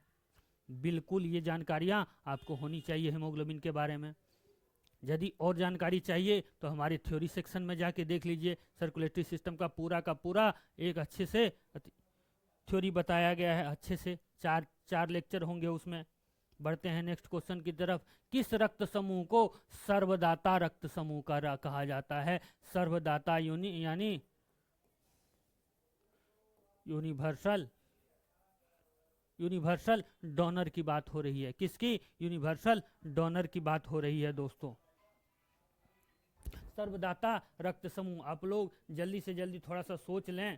बिल्कुल ये जानकारियाँ आपको होनी चाहिए हीमोग्लोबिन के बारे में। यदि और जानकारी चाहिए तो हमारे थ्योरी सेक्शन में जाके देख लीजिए। सर्कुलेटरी सिस्टम का पूरा एक अच्छे से थ्योरी बताया गया है। अच्छे से चार लेक्चर होंगे उसमें। बढ़ते हैं नेक्स्ट क्वेश्चन की तरफ। किस रक्त समूह को सर्वदाता रक्त समूह का कहा जाता है? सर्वदाता यानी यूनिवर्सल डोनर की बात हो रही है। किसकी? यूनिवर्सल डोनर की बात हो रही है दोस्तों। सर्वदाता रक्त समूह, आप लोग जल्दी से जल्दी थोड़ा सा सोच लें।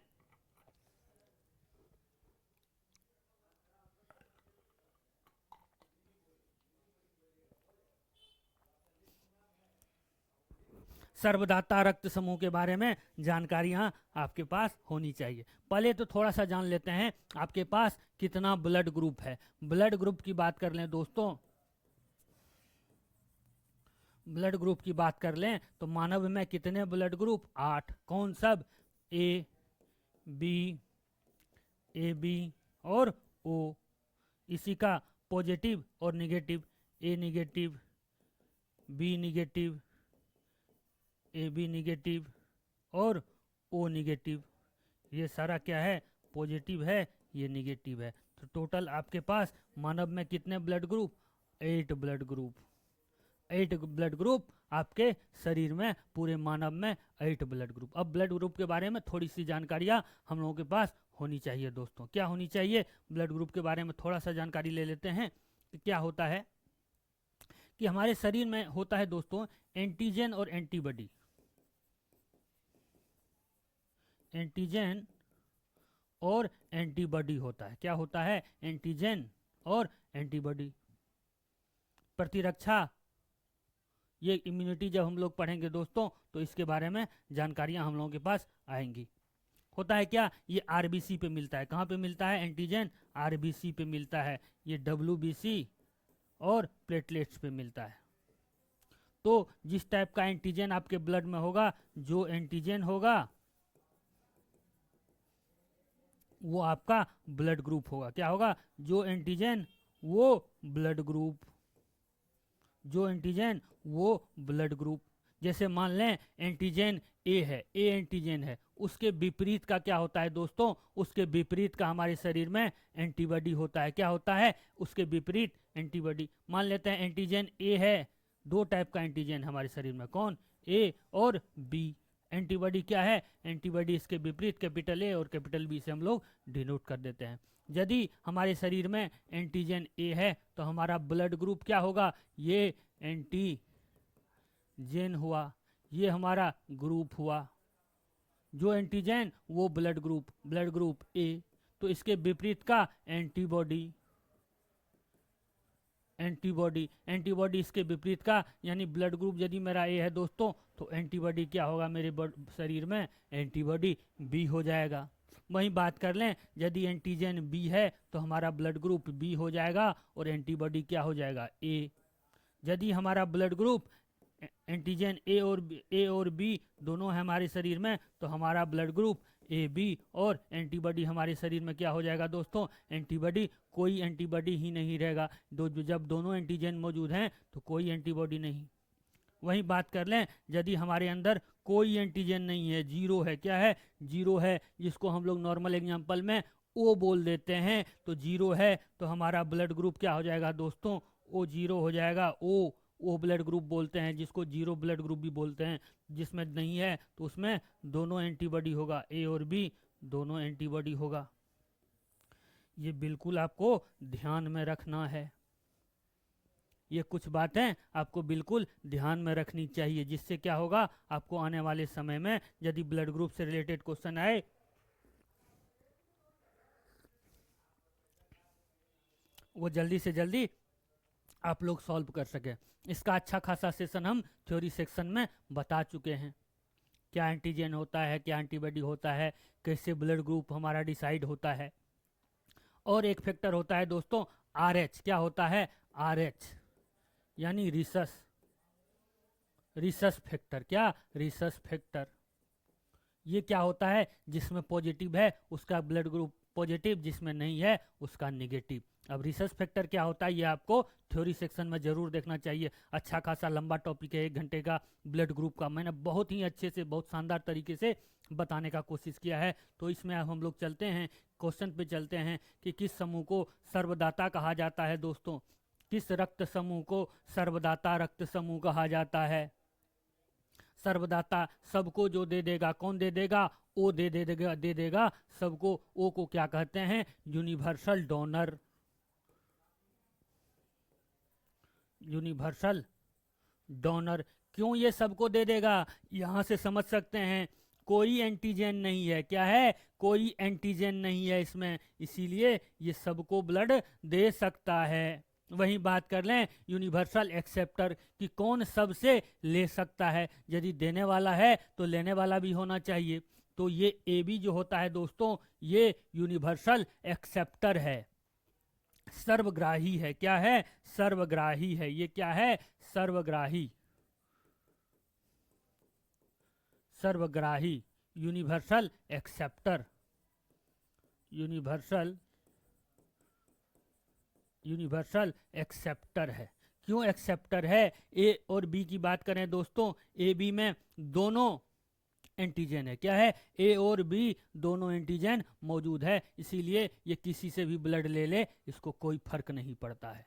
सर्वदाता रक्त समूह के बारे में जानकारियां आपके पास होनी चाहिए। पहले तो थोड़ा सा जान लेते हैं आपके पास कितना ब्लड ग्रुप है। ब्लड ग्रुप की बात कर लें दोस्तों, ब्लड ग्रुप की बात कर लें तो मानव में कितने ब्लड ग्रुप? 8। कौन सब? ए बी और O। इसी का पॉजिटिव और negative, A negative, B negative, AB negative और O निगेटिव। ये सारा क्या है? पॉजिटिव है, ये निगेटिव है। तो टोटल आपके पास मानव में कितने blood group? 8 blood group. 8 blood group आपके शरीर में, पूरे मानव में 8 ब्लड ग्रुप। अब ब्लड ग्रुप के बारे में थोड़ी सी जानकारियाँ हम लोगों के पास होनी चाहिए दोस्तों। क्या होनी चाहिए? ब्लड ग्रुप के बारे में थोड़ा सा जानकारी ले लेते हैं कि क्या होता है। कि हमारे शरीर में होता है दोस्तों एंटीजन और एंटीबॉडी। एंटीजन और एंटीबॉडी होता है। क्या होता है? एंटीजन और एंटीबॉडी। प्रतिरक्षा, ये इम्यूनिटी जब हम लोग पढ़ेंगे दोस्तों तो इसके बारे में जानकारियां हम लोगों के पास आएंगी। होता है क्या? ये आरबीसी पे मिलता है। कहाँ पे मिलता है? एंटीजन आरबीसी पे मिलता है। ये डब्ल्यूबीसी और प्लेटलेट्स पे मिलता है। तो जिस टाइप का एंटीजन आपके ब्लड में होगा, जो एंटीजन होगा वो आपका ब्लड ग्रुप होगा। क्या होगा? जो एंटीजन वो ब्लड ग्रुप, जो एंटीजन वो ब्लड ग्रुप। जैसे मान लें एंटीजन ए है, ए एंटीजन है, उसके विपरीत का क्या होता है दोस्तों, उसके विपरीत का हमारे शरीर में एंटीबॉडी होता है। क्या होता है? उसके विपरीत एंटीबॉडी। मान लेते हैं एंटीजन ए है, दो टाइप का एंटीजन हमारे शरीर में, कौन? ए और बी। एंटीबॉडी क्या है? एंटीबॉडी इसके विपरीत कैपिटल ए और कैपिटल बी से हम लोग डिनोट कर देते हैं। यदि हमारे शरीर में एंटीजन ए है तो हमारा ब्लड ग्रुप क्या होगा? ये एंटीजन हुआ, ये हमारा ग्रुप हुआ। जो एंटीजन वो ब्लड ग्रुप ए, तो इसके विपरीत का एंटीबॉडी, एंटीबॉडी इसके विपरीत का, यानी ब्लड ग्रुप यदि मेरा ए है दोस्तों तो एंटीबॉडी क्या होगा मेरे शरीर में? एंटीबॉडी बी हो जाएगा। वहीं बात कर लें, यदि एंटीजन बी है तो हमारा ब्लड ग्रुप बी हो जाएगा और एंटीबॉडी क्या हो जाएगा? ए। यदि हमारा ब्लड ग्रुप एंटीजन ए और बी दोनों है हमारे शरीर में तो हमारा ब्लड ग्रुप ए बी, और एंटीबॉडी हमारे शरीर में क्या हो जाएगा दोस्तों? एंटीबॉडी। कोई एंटीबॉडी ही नहीं रहेगा। जब दोनों एंटीजन मौजूद हैं तो कोई एंटीबॉडी नहीं। वहीं बात कर लें, यदि हमारे अंदर कोई एंटीजन नहीं है, जीरो है, क्या है? जीरो है, जिसको हम लोग नॉर्मल एग्जांपल में ओ बोल देते हैं, तो जीरो है तो हमारा ब्लड ग्रुप क्या हो जाएगा दोस्तों? ओ जीरो हो जाएगा। ओ ब्लड ग्रुप बोलते हैं, जिसको जीरो ब्लड ग्रुप भी बोलते हैं। जिसमें नहीं है तो उसमें दोनों एंटीबॉडी होगा, ए और बी दोनों एंटीबॉडी होगा। ये बिल्कुल आपको ध्यान में रखना है। ये कुछ बातें आपको बिल्कुल ध्यान में रखनी चाहिए, जिससे क्या होगा, आपको आने वाले समय में यदि ब्लड ग्रुप से रिलेटेड क्वेश्चन आए वो जल्दी से जल्दी आप लोग सॉल्व कर सके। इसका अच्छा खासा सेशन हम थ्योरी सेक्शन में बता चुके हैं। क्या एंटीजन होता है, क्या एंटीबॉडी होता है, कैसे ब्लड ग्रुप हमारा डिसाइड होता है। और एक फैक्टर होता है दोस्तों RH। क्या होता है? RH यानी रिसस फैक्टर। क्या? Rhesus factor. ये क्या होता है? जिसमें पॉजिटिव है उसका ब्लड ग्रुप पॉजिटिव, जिसमें नहीं है उसका नेगेटिव। अब रिसर्च फैक्टर क्या होता है ये आपको थ्योरी सेक्शन में जरूर देखना चाहिए। अच्छा खासा लंबा टॉपिक है, 1 घंटे का ब्लड ग्रुप का। मैंने बहुत ही अच्छे से, बहुत शानदार तरीके से बताने का कोशिश किया है। तो इसमें अब हम लोग चलते हैं, क्वेश्चन पे चलते हैं कि किस समूह को सर्वदाता कहा जाता है दोस्तों। किस रक्त समूह को सर्वदाता रक्त समूह कहा जाता है? सर्वदाता सबको जो दे देगा, कौन दे देगा? ओ दे देगा सबको। ओ को क्या कहते हैं? Universal donor. Universal donor. क्यों ये सबको दे देगा? यहां से समझ सकते हैं कोई एंटीजन नहीं है। क्या है? कोई एंटीजन नहीं है इसमें, इसीलिए ये सबको ब्लड दे सकता है। वहीं बात कर लें यूनिवर्सल एक्सेप्टर कि कौन सबसे ले सकता है। यदि देने वाला है तो लेने वाला भी होना चाहिए। तो ये ए बी जो होता है दोस्तों, ये यूनिवर्सल एक्सेप्टर है, सर्वग्राही है। क्या है? सर्वग्राही है। ये क्या है? सर्वग्राही। सर्वग्राही यूनिवर्सल एक्सेप्टर। यूनिवर्सल एक्सेप्टर है। क्यों एक्सेप्टर है? ए और बी की बात करें दोस्तों, ए बी में दोनों एंटीजन है। क्या है? ए और बी दोनों एंटीजन मौजूद है, इसीलिए ये किसी से भी ब्लड ले ले इसको कोई फर्क नहीं पड़ता है।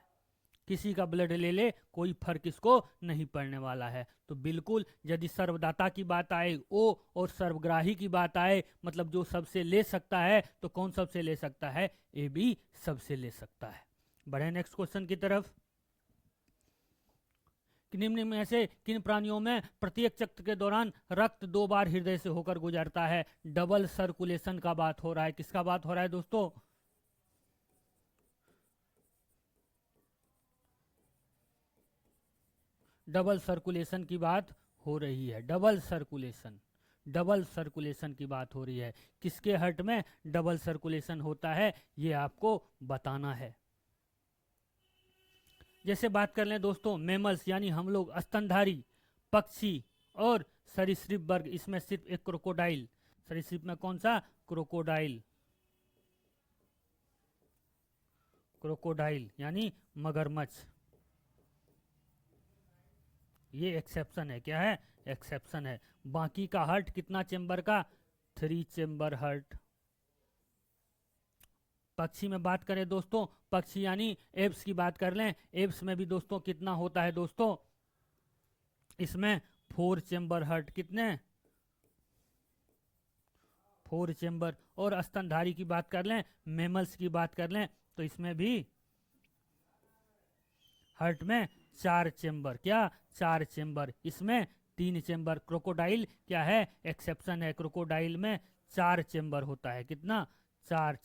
किसी का ब्लड ले ले कोई फर्क इसको नहीं पड़ने वाला है। तो बिल्कुल यदि सर्वदाता की बात आए, ओ और सर्वग्राही की बात आए, मतलब जो सबसे ले सकता है, तो कौन सबसे ले सकता है? ए बी सबसे ले सकता है। बढ़े नेक्स्ट क्वेश्चन की तरफ। निम्न में से किन प्राणियों में प्रत्येक चक्र के दौरान रक्त 2 बार हृदय से होकर गुजरता है? डबल सर्कुलेशन का बात हो रहा है। किसका बात हो रहा है दोस्तों? डबल सर्कुलेशन की बात हो रही है। डबल सर्कुलेशन की बात हो रही है। किसके हार्ट में डबल सर्कुलेशन होता है ये आपको बताना है। जैसे बात कर लें दोस्तों मैमल्स यानी हम लोग स्तनधारी पक्षी और सरीसृप वर्ग, इसमें सिर्फ एक क्रोकोडाइल। सरीसृप में कौन सा? क्रोकोडाइल यानी मगरमच्छ। ये एक्सेप्शन है, क्या है, एक्सेप्शन है। बाकी का हर्ट कितना चेंबर का, 3 चेंबर हर्ट। पक्षी में बात करें दोस्तों, पक्षी यानी एब्स की बात कर लें, एब्स में भी दोस्तों कितना होता है दोस्तों, इसमें 4 चेंबर हर्ट, कितने, 4 चेंबर। और स्तनधारी की बात कर लें, मेमल्स की बात कर लें, तो इसमें भी हर्ट में 4 चेंबर, क्या, 4 चेंबर। इसमें 3 चेंबर। क्रोकोडाइल क्या है, एक्सेप्शन है, क्रोकोडाइल में 4 चेंबर होता है, कितना, 4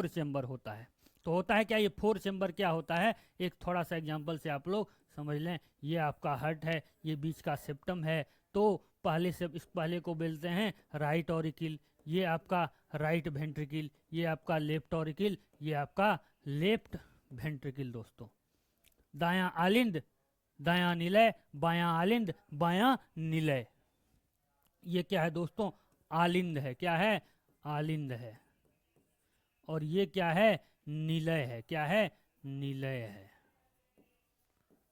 चेंबर होता है। तो होता है क्या, ये 4 चेंबर क्या होता है, एक थोड़ा सा एग्जांपल से आप लोग समझ लें। ये आपका हर्ट है, ये बीच का सेप्टम है, तो पहले से इस पहले को बोलते हैं राइट ऑरिकिल, ये आपका राइट वेंट्रिकल, ये आपका लेफ्ट ऑरिकिल, ये आपका लेफ्ट वेंट्रिकल दोस्तों। दायां आलिंद, दायां निलय, बायां आलिंद, बायां निलय। ये क्या है दोस्तों, आलिंद है, क्या है, आलिंद है। और ये क्या है, निलय है, क्या है, निलय है।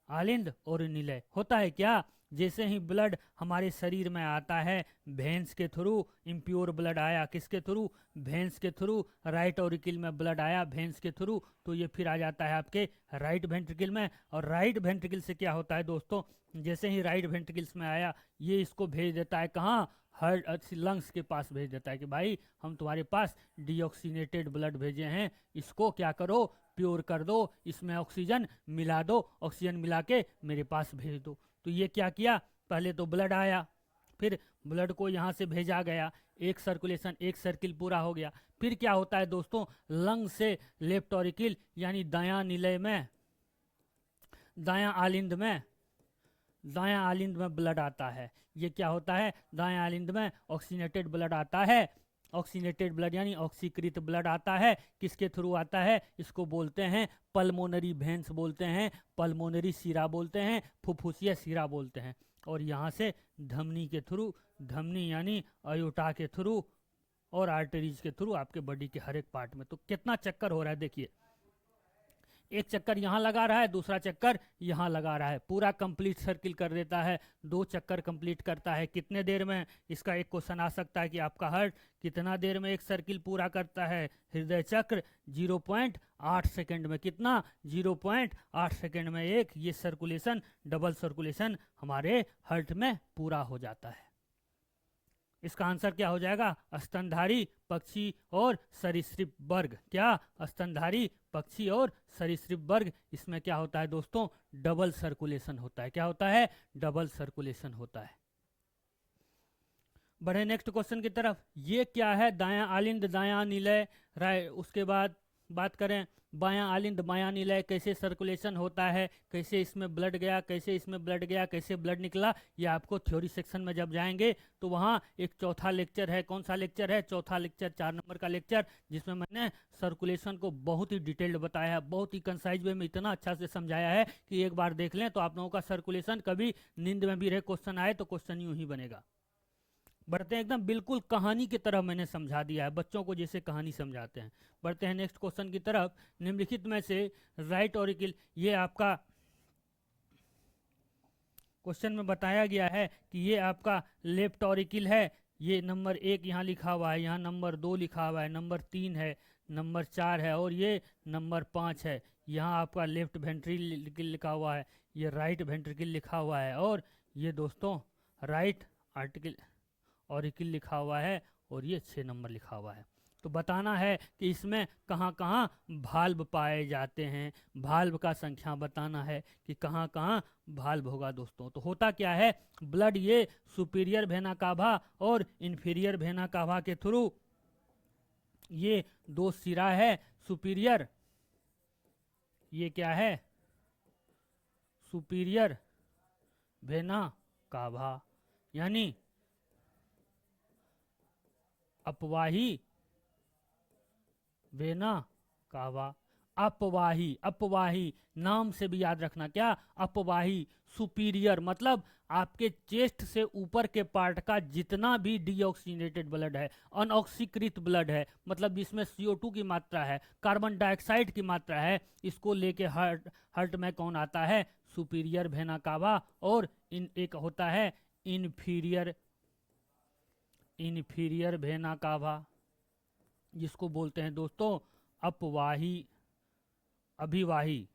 आलिंद और निलय होता है क्या, जैसे ही ब्लड हमारे शरीर में आता है भेंस के थ्रू, इम्प्योर ब्लड आया किसके थ्रू, भेंस के थ्रू, राइट ऑरिकल में ब्लड आया भेंस के थ्रू, तो ये फिर आ जाता है आपके राइट वेंट्रिकल में। और राइट वेंट्रिकल से क्या होता है दोस्तों, जैसे ही राइट वेंट्रिकल्स में आया, ये इसको भेज देता है कहाँ, हार्ट लंग्स के पास भेज देता है कि भाई हम तुम्हारे पास डीऑक्सीनेटेड ब्लड भेजे हैं, इसको क्या करो, प्योर कर दो, इसमें ऑक्सीजन मिला दो, ऑक्सीजन मिला के मेरे पास भेज दो। तो ये क्या किया, पहले तो ब्लड आया, फिर ब्लड को यहाँ से भेजा गया, एक सर्कुलेशन, एक सर्किल पूरा हो गया। फिर क्या होता है दोस्तों, लंग से लेफ्ट ऑरिकिल यानी दायां निलय में, दायां आलिंद में, दायां आलिंद में ब्लड आता है। ये क्या होता है, दायां आलिंद में ऑक्सीनेटेड ब्लड आता है, ऑक्सीनेटेड ब्लड यानी ऑक्सीकृत ब्लड आता है, किसके थ्रू आता है, इसको बोलते हैं पल्मोनरी वेन्स बोलते हैं, पल्मोनरी सीरा बोलते हैं, फुफ्फुसिया सीरा बोलते हैं। और यहाँ से धमनी के थ्रू, धमनी यानी अयोटा के थ्रू और आर्टरीज के थ्रू आपके बॉडी के हर एक पार्ट में। तो कितना चक्कर हो रहा है देखिए, एक चक्कर यहाँ लगा रहा है, दूसरा चक्कर यहाँ लगा रहा है, पूरा कंप्लीट सर्किल कर देता है, 2 चक्कर कंप्लीट करता है कितने देर में। इसका एक क्वेश्चन आ सकता है कि आपका हार्ट कितना देर में एक सर्किल पूरा करता है, हृदय चक्र 0.8 सेकंड में, कितना, 0.8 सेकंड में एक ये सर्कुलेशन, डबल सर्कुलेशन हमारे हार्ट में पूरा हो जाता है। इसका आंसर क्या हो जाएगा, स्तनधारी, पक्षी और सरीसृप वर्ग, क्या, स्तनधारी, पक्षी और सरीसृप वर्ग। इसमें क्या होता है दोस्तों, डबल सर्कुलेशन होता है, क्या होता है, डबल सर्कुलेशन होता है। बढ़े नेक्स्ट क्वेश्चन की तरफ। ये क्या है, दायां आलिंद, दायां निलय, राइट। उसके बाद बात करें बायां आलिंद, बायां निलय, कैसे सर्कुलेशन होता है, कैसे इसमें ब्लड गया, कैसे इसमें ब्लड गया, कैसे ब्लड निकला, ये आपको थ्योरी सेक्शन में जब जाएंगे तो वहाँ एक चौथा लेक्चर है, कौन सा लेक्चर है, चौथा लेक्चर, 4 नंबर का लेक्चर, जिसमें मैंने सर्कुलेशन को बहुत ही डिटेल्ड बताया है, बहुत ही कंसाइज वे में इतना अच्छा से समझाया है कि एक बार देख लें तो आप लोगों का सर्कुलेशन कभी नींद में भी रहे क्वेश्चन आए तो क्वेश्चन यूं ही बनेगा। बढ़ते हैं, एकदम बिल्कुल कहानी की तरह मैंने समझा दिया है, बच्चों को जैसे कहानी समझाते हैं। बढ़ते हैं नेक्स्ट क्वेश्चन की तरफ। निम्नलिखित में से राइट ऑरिकल, ये आपका क्वेश्चन में बताया गया है कि ये आपका लेफ्ट ऑरिकल है, ये नंबर 1 यहाँ लिखा हुआ है, यहाँ नंबर 2 लिखा हुआ है, नंबर 3 है, नंबर 4 है और ये नंबर 5 है। यहाँ आपका लेफ्ट वेंट्रिकल लिखा हुआ है, ये राइट वेंट्रिकल लिखा हुआ है और ये दोस्तों राइट आर्टिकल ऑरिकल लिखा हुआ है और ये 6 नंबर लिखा हुआ है। तो बताना है कि इसमें कहाँ कहाँ भाल्व पाए जाते हैं, भाल्व का संख्या बताना है कि कहाँ कहाँ भाल्व होगा दोस्तों। तो होता क्या है, ब्लड ये सुपीरियर वेना कावा और इंफीरियर वेना कावा के थ्रू, ये 2 सिरा है सुपीरियर, ये क्या है, सुपीरियर वेना कावा यानी अपवाही वेना कावा, अपवाही, अपवाही नाम से भी याद रखना, क्या अपवाही। सुपीरियर मतलब आपके चेस्ट से ऊपर के पार्ट का जितना भी डीऑक्सीनेटेड ब्लड है, अनऑक्सीकृत ब्लड है, मतलब जिसमें CO2 की मात्रा है, कार्बन डाइऑक्साइड की मात्रा है, इसको लेके हार्ट में कौन आता है, सुपीरियर वेना कावा। और एक होता है इन्फीरियर, इन्फीरियर वेना कावा, जिसको बोलते हैं दोस्तों अपवाही, अभिवाही,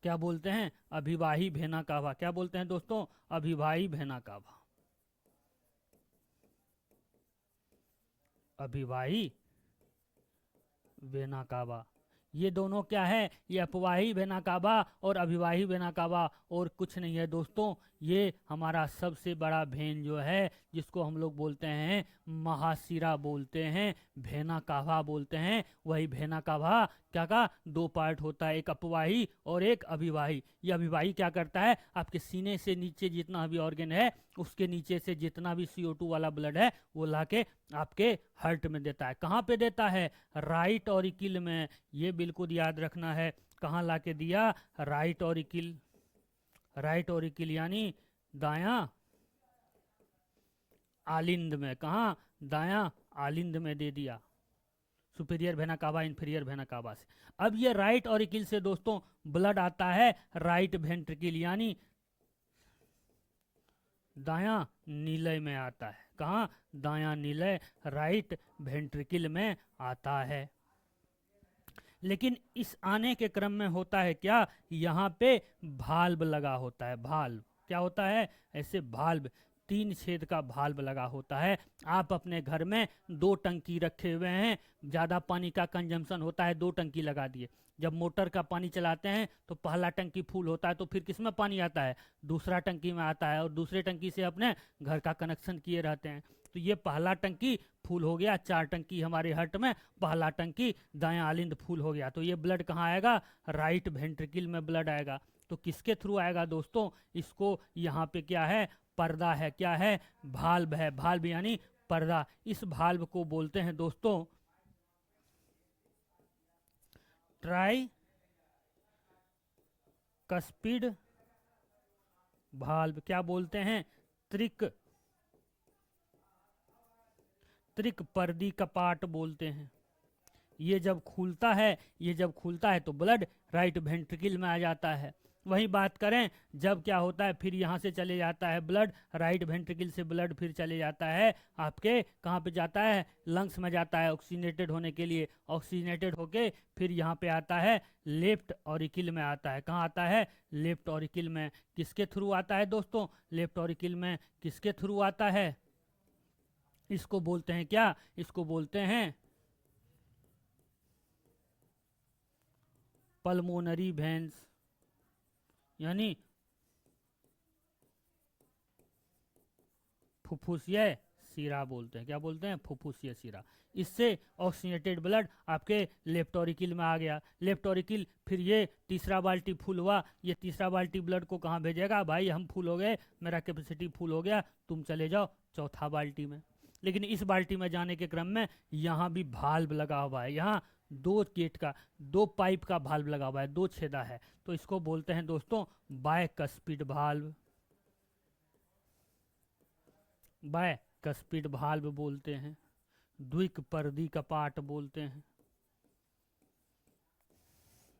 क्या बोलते हैं, अभिवाही वेना कावा। क्या बोलते हैं दोस्तों, अभिवाही वेना कावा, अभिवाही वेना कावा। ये दोनों क्या है, ये अपवाही वेना कावा और अभिवाही वेना कावा, और कुछ नहीं है दोस्तों, ये हमारा सबसे बड़ा भेन जो है, जिसको हम लोग बोलते हैं महाशिरा बोलते हैं, भेना कावा बोलते हैं, वही भेना कावा क्या का दो पार्ट होता है, एक अपवाही और एक अभिवाही। ये अभिवाही क्या करता है, आपके सीने से नीचे जितना भी ऑर्गन है, उसके नीचे से जितना भी CO2 वाला ब्लड है, वो लाके आपके हार्ट में देता है। कहाँ पे देता है, राइट ऑरिकिल में। ये बिल्कुल याद रखना है, कहाँ लाके दिया, राइट ऑरिकिल, राइट ऑरिकिल यानी दायां आलिंद में। कहाँ, दायां आलिंद में दे दिया, superior vena cava, inferior vena cava से। अब ये राइट ऑरिकिल से दोस्तों ब्लड आता है राइट वेंट्रिकल यानी दायां नीलय में आता है। कहाँ, दायां नीलय, राइट वेंट्रिकल में आता है। लेकिन इस आने के क्रम में होता है क्या, यहाँ पे भाल्व लगा होता है, भाल्व क्या होता है, ऐसे भाल्व, 3 छेद का भाल्व लगा होता है। आप अपने घर में 2 टंकी रखे हुए हैं, ज़्यादा पानी का कंजम्पशन होता है, 2 टंकी लगा दिए। जब मोटर का पानी चलाते हैं तो पहला टंकी फुल होता है, तो फिर किस में पानी आता है, दूसरा टंकी में आता है, और दूसरे टंकी से अपने घर का कनेक्शन किए रहते हैं। तो ये पहला टंकी फुल हो गया, 4 टंकी हमारे हार्ट में, पहला टंकी दायां आलिंद फुल हो गया, तो ये ब्लड कहाँ आएगा, राइट वेंट्रिकल में ब्लड आएगा। तो किसके थ्रू आएगा दोस्तों, इसको यहाँ पे क्या है, पर्दा है, क्या है, भाल्व है, भाल्व यानी पर्दा। इस भाल्व को बोलते हैं दोस्तों ट्राई कस्पिड भाल्व। क्या बोलते हैं, त्रिक, त्रिक पर्दी कपाट बोलते हैं। ये जब खुलता है, ये जब खुलता है तो ब्लड राइट वेंट्रिकल में आ जाता है। वही बात करें, जब क्या होता है, फिर यहाँ से चले जाता है ब्लड, राइट वेंट्रिकल से ब्लड फिर चले जाता है आपके कहाँ पे जाता है, लंग्स में जाता है ऑक्सीनेटेड होने के लिए। ऑक्सीनेटेड होके फिर यहाँ पे आता है लेफ्ट ऑरिकिल में आता है। कहाँ आता है, लेफ्ट ऑरिकिल में। किसके थ्रू आता है दोस्तों, लेफ्ट ऑरिकिल में किसके थ्रू आता है, इसको बोलते हैं क्या, इसको बोलते हैं पल्मोनरी वेन्स, यानी फुफ्फुसीय सीरा बोलते हैं। क्या बोलते हैं, फुफ्फुसीय सीरा। इससे ऑक्सीनेटेड ब्लड आपके लेफ्ट ऑरिकिल में आ गया। लेफ्ट ऑरिकिल, फिर ये तीसरा बाल्टी फुल हुआ, ये तीसरा बाल्टी ब्लड को कहाँ भेजेगा, भाई हम फुल हो गए, मेरा कैपेसिटी फुल हो गया, तुम चले जाओ चौथा बाल्टी में। लेकिन इस बाल्टी में जाने के क्रम में यहाँ भी भाल्व लगा हुआ है, यहाँ 2 गेट का, 2 पाइप का भाल्व लगा हुआ है, 2 छेदा है, तो इसको बोलते हैं दोस्तों बायकस्पिड भाल्व, बायकस्पिड भाल्व बोलते हैं, द्विक पर्दी कपाट बोलते हैं,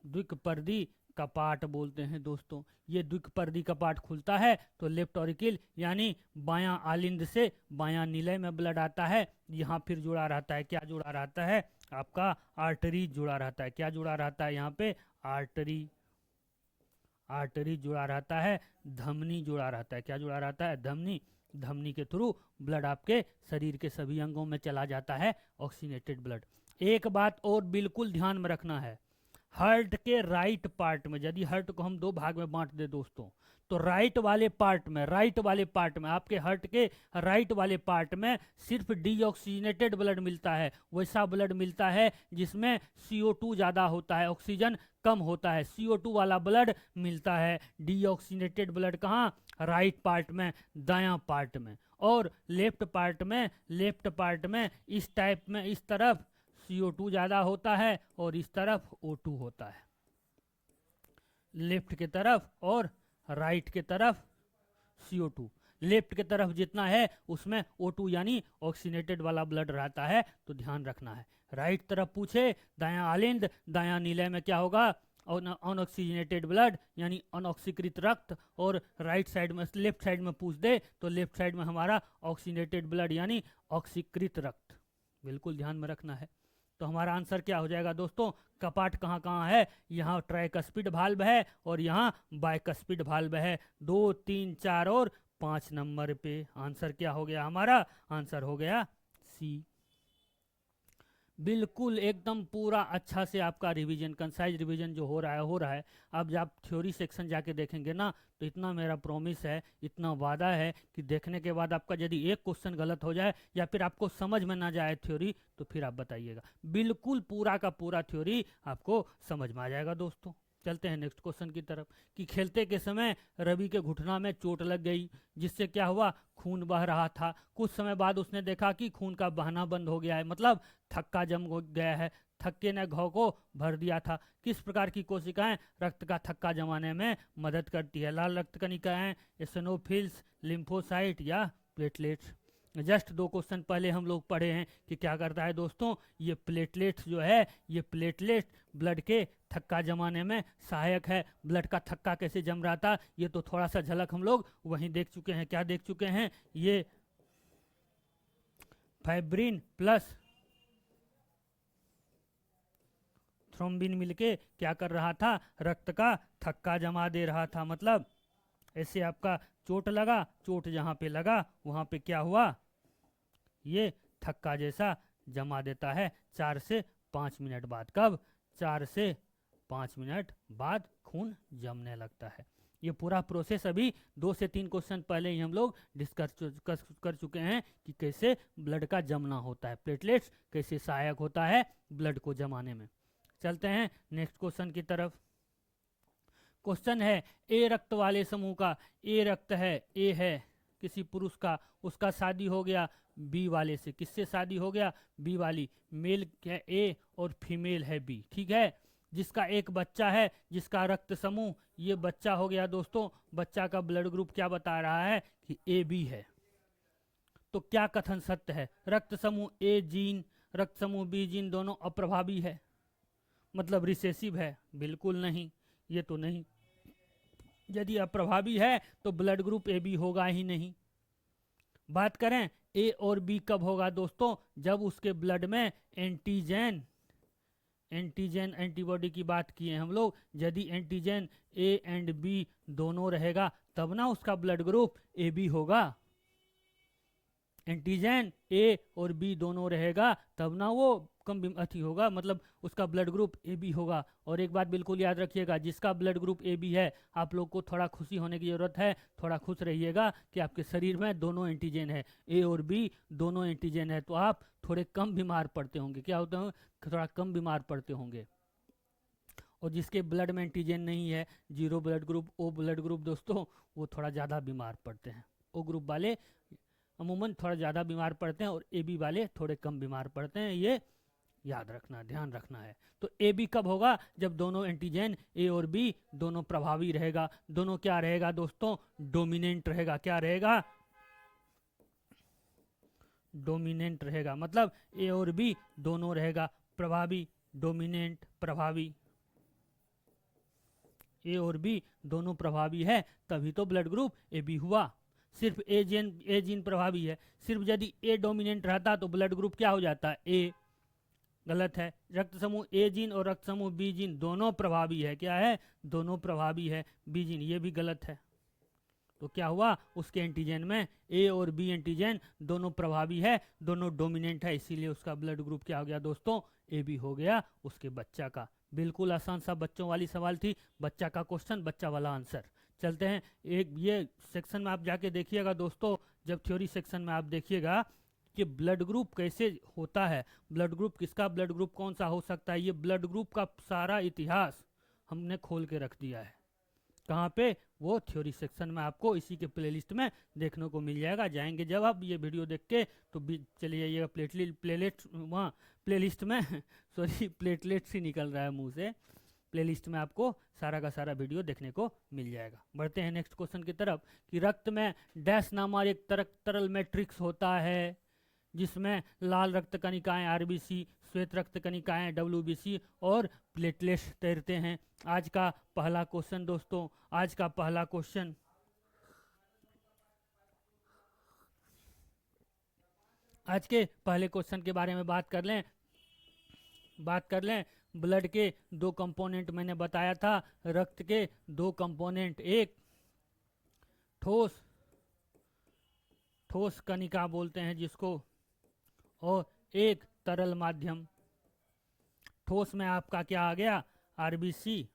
द्विक पर्दी कपाट बोलते हैं दोस्तों। ये द्विक पर्दी कपाट खुलता है तो लेफ्ट ऑरिकिल यानी बायां आलिंद से बायां नीलय में ब्लड आता है। यहाँ फिर जुड़ा रहता है, क्या जुड़ा रहता है, आपका आर्टरी जुड़ा रहता है। क्या जुड़ा रहता है, यहाँ पे आर्टरी, आर्टरी जुड़ा रहता है, धमनी जुड़ा रहता है। क्या जुड़ा रहता है, धमनी। धमनी के थ्रू ब्लड आपके शरीर के सभी अंगों में चला जाता है, ऑक्सीनेटेड ब्लड। एक बात और बिल्कुल ध्यान में रखना है, हार्ट के राइट पार्ट में, यदि हार्ट को हम 2 भाग में बांट दे दोस्तों, तो राइट वाले पार्ट में, राइट वाले पार्ट में, आपके हार्ट के राइट वाले पार्ट में सिर्फ डीऑक्सीनेटेड ब्लड मिलता है। वैसा ब्लड मिलता है जिसमें CO2 ज़्यादा होता है, ऑक्सीजन कम होता है, CO2 वाला ब्लड मिलता है। डीऑक्सीनेटेड ब्लड कहाँ, राइट पार्ट में, दायां पार्ट में। और लेफ्ट पार्ट में, लेफ्ट पार्ट में इस टाइप में, इस तरफ CO2 ज़्यादा होता है और इस तरफ O2 होता है। लेफ्ट के तरफ और राइट के तरफ CO2। लेफ्ट के तरफ जितना है उसमें O2 यानी ऑक्सीनेटेड वाला ब्लड रहता है, तो ध्यान रखना है। राइट तरफ पूछे दायां आलिंद दायां नीले में क्या होगा, अनऑक्सीजनेटेड ब्लड यानी अनऑक्सीकृत रक्त, और राइट साइड में लेफ्ट साइड में पूछ दे तो लेफ्ट साइड में हमारा ऑक्सीनेटेड ब्लड यानी ऑक्सीकृत रक्त। बिल्कुल ध्यान में रखना है। तो हमारा आंसर क्या हो जाएगा दोस्तों, कपाट कहाँ कहाँ है, यहाँ ट्राइकस्पिड भाल्व है और यहाँ बाइकस्पिड भाल्व है। 2, 3, 4 और 5 नंबर पे आंसर क्या हो गया, हमारा आंसर हो गया सी। बिल्कुल एकदम पूरा अच्छा से आपका रिवीजन, कंसाइज रिवीजन जो हो रहा है। अब जब आप थ्योरी सेक्शन जाके देखेंगे ना, तो इतना मेरा प्रॉमिस है, इतना वादा है कि देखने के बाद आपका यदि एक क्वेश्चन गलत हो जाए या फिर आपको समझ में ना जाए थ्योरी, तो फिर आप बताइएगा। बिल्कुल पूरा का पूरा थ्योरी आपको समझ में आ जाएगा दोस्तों। चलते हैं नेक्स्ट क्वेश्चन की तरफ कि खेलते के समय रवि के घुटना में चोट लग गई, जिससे क्या हुआ, खून बह रहा था। कुछ समय बाद उसने देखा कि खून का बहना बंद हो गया है, मतलब थक्का जम गया है। थक्के ने घाव को भर दिया था। किस प्रकार की कोशिकाएं रक्त का थक्का जमाने में मदद करती है, लाल रक्त कणिकाएं, एसिनोफिल्स, लिम्फोसाइट या प्लेटलेट्स। जस्ट 2 क्वेश्चन पहले हम लोग पढ़े हैं कि क्या करता है दोस्तों, ये प्लेटलेट्स जो है, ये प्लेटलेट ब्लड के थक्का जमाने में सहायक है। ब्लड का थक्का कैसे जम रहा था, ये तो थोड़ा सा झलक हम लोग वहीं देख चुके हैं। क्या देख चुके हैं, ये फाइब्रिन प्लस थ्रोम्बिन मिलके क्या कर रहा था, रक्त का थक्का जमा दे रहा था। मतलब ऐसे आपका चोट लगा, चोट जहां पे लगा वहां पे क्या हुआ, ये थक्का जैसा जमा देता है 4 से 5 मिनट बाद। कब, 4 से 5 मिनट बाद खून जमने लगता है। ये पूरा प्रोसेस अभी 2 से 3 क्वेश्चन पहले ही हम लोग डिस्कस कर चुके हैं कि कैसे ब्लड का जमना होता है, प्लेटलेट्स कैसे सहायक होता है ब्लड को जमाने में। चलते हैं नेक्स्ट क्वेश्चन की तरफ। क्वेश्चन है ए रक्त वाले समूह का, ए रक्त है, ए है किसी पुरुष का, उसका शादी हो गया बी वाले से। किससे शादी हो गया, बी वाली। मेल है ए और फीमेल है बी, ठीक है। जिसका एक बच्चा है, जिसका रक्त समूह, ये बच्चा हो गया दोस्तों। बच्चा का ब्लड ग्रुप क्या बता रहा है कि ए बी है। तो क्या कथन सत्य है, रक्त समूह ए जीन रक्त समूह बी जीन दोनों अप्रभावी है, मतलब रिसेसिव है? बिल्कुल नहीं, ये तो नहीं। यदि अप्रभावी है तो ब्लड ग्रुप ए बी होगा ही नहीं। बात करें ए और बी कब होगा दोस्तों, जब उसके ब्लड में एंटीजन एंटीबॉडी की बात किए हम लोग। यदि एंटीजन ए एंड बी दोनों रहेगा तब ना उसका ब्लड ग्रुप ए बी होगा। एंटीजन ए और बी दोनों रहेगा तब ना वो कम अथी होगा, मतलब उसका ब्लड ग्रुप ए बी होगा। और एक बात बिल्कुल याद रखिएगा, जिसका ब्लड ग्रुप ए बी है, आप लोग को थोड़ा खुशी होने की जरूरत है, थोड़ा खुश रहिएगा कि आपके शरीर में दोनों एंटीजन है, ए और बी दोनों एंटीजन है, तो आप थोड़े कम बीमार पड़ते होंगे। क्या होते हैं, थोड़ा कम बीमार पड़ते होंगे। और जिसके ब्लड में एंटीजन नहीं है, zero blood group, O blood group दोस्तों, वो थोड़ा ज़्यादा बीमार पड़ते हैं। ओ ग्रुप वाले अमूमन थोड़ा ज़्यादा बीमार पड़ते हैं और ए बी वाले थोड़े कम बीमार पड़ते हैं। ये याद रखना, ध्यान रखना है। तो ए बी कब होगा, जब दोनों एंटीजन ए और बी दोनों प्रभावी रहेगा। दोनों क्या रहेगा दोस्तों, डोमिनेंट रहेगा। क्या रहेगा, डोमिनेंट रहेगा। मतलब ए और बी दोनों रहेगा प्रभावी, डोमिनेंट, प्रभावी। ए और बी दोनों प्रभावी है तभी तो ब्लड ग्रुप ए बी हुआ। सिर्फ ए जीन प्रभावी है, सिर्फ यदि ए डोमिनेंट रहता तो ब्लड ग्रुप क्या हो जाता, ए। गलत है। रक्त समूह ए जीन और रक्त समूह बी जीन दोनों प्रभावी है। क्या है, दोनों प्रभावी है। बी जीन ये भी गलत है। तो क्या हुआ, उसके एंटीजन में ए और बी एंटीजन दोनों प्रभावी है, दोनों डोमिनेंट है, इसीलिए उसका ब्लड ग्रुप क्या हो गया दोस्तों, ए बी हो गया उसके बच्चा का। बिल्कुल आसान सा बच्चों वाली सवाल थी, बच्चा का क्वेश्चन, बच्चा वाला आंसर। चलते हैं एक ये सेक्शन में आप जाके देखिएगा दोस्तों, जब थ्योरी सेक्शन में आप देखिएगा कि ब्लड ग्रुप कैसे होता है, ब्लड ग्रुप किसका, ब्लड ग्रुप कौन सा हो सकता है, ये ब्लड ग्रुप का सारा इतिहास हमने खोल के रख दिया है। कहाँ पे? वो थ्योरी सेक्शन में आपको इसी के प्लेलिस्ट में देखने को मिल जाएगा। जाएंगे जब आप ये वीडियो देख के तो चले जाइएगा प्लेलिस्ट वहाँ प्लेलिस्ट में सॉरी प्लेटलेट्स ही निकल रहा है मुंह से। प्लेलिस्ट में आपको सारा का सारा वीडियो देखने को मिल जाएगा। बढ़ते हैं नेक्स्ट क्वेश्चन की तरफ कि रक्त में डैश नामक एक तरल मैट्रिक्स होता है जिसमें लाल रक्त कणिकाएं आरबीसी, श्वेत रक्त कणिकाएं डब्ल्यूबीसी और प्लेटलेट्स तैरते हैं। आज का पहला क्वेश्चन दोस्तों, आज का पहला क्वेश्चन, आज के पहले क्वेश्चन के बारे में बात कर लें। ब्लड के दो कंपोनेंट मैंने बताया था, रक्त के दो कंपोनेंट, एक ठोस कणिका बोलते हैं जिसको, और एक तरल माध्यम। ठोस में आपका क्या आ गया? आरबीसी,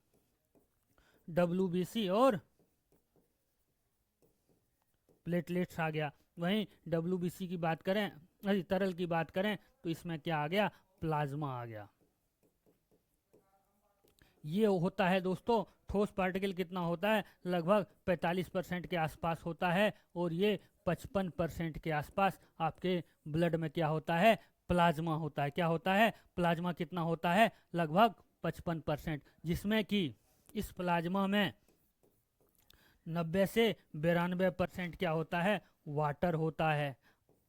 डब्ल्यूबीसी और प्लेटलेट्स आ गया। वहीं डब्ल्यूबीसी की बात करें, तरल की बात करें तो इसमें क्या आ गया? प्लाज्मा आ गया। ये होता है दोस्तों, ठोस पार्टिकल कितना होता है? लगभग 45% के आसपास होता है, और ये 55% के आसपास आपके ब्लड में क्या होता है? प्लाज्मा होता है। क्या होता है? प्लाज्मा कितना होता है? लगभग 55%, जिसमें कि इस प्लाज्मा में 90 से 92% क्या होता है? वाटर होता है,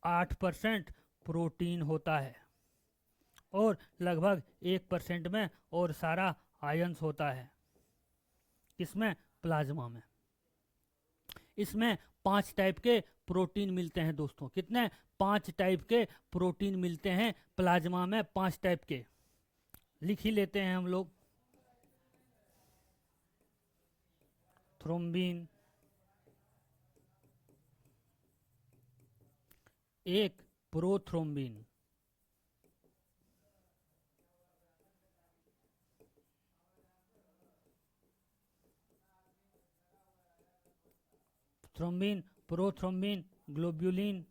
8% प्रोटीन होता है, और लगभग 1% में और सारा आयंस होता है। किसमें? प्लाज्मा में। इसमें 5 टाइप के प्रोटीन मिलते हैं दोस्तों। कितने? 5 टाइप के प्रोटीन मिलते हैं प्लाज्मा में, 5 टाइप के। लिख ही लेते हैं हम लोग। थ्रोम्बिन, एक prothrombin, thrombin, prothrombin, globulin,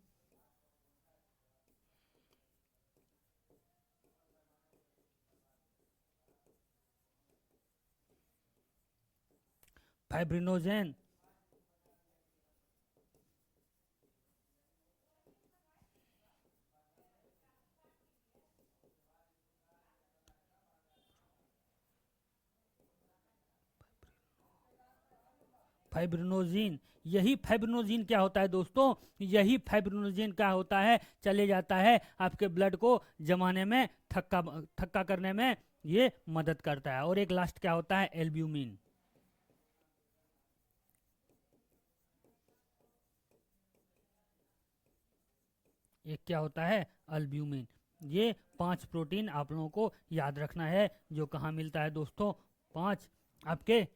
fibrinogen, fibrinogen. यही फाइब्रिनोजिन क्या होता है दोस्तों? यही फाइब्रिनोजिन क्या होता है? चले जाता है आपके ब्लड को जमाने में, थक्का करने में ये मदद करता है। और एक लास्ट क्या होता है? एल्ब्यूमिन। एक क्या होता है? अल्ब्यूमिन। ये 5 प्रोटीन आप लोगों को याद रखना है, जो कहाँ मिलता है दोस्तों? 5 आपके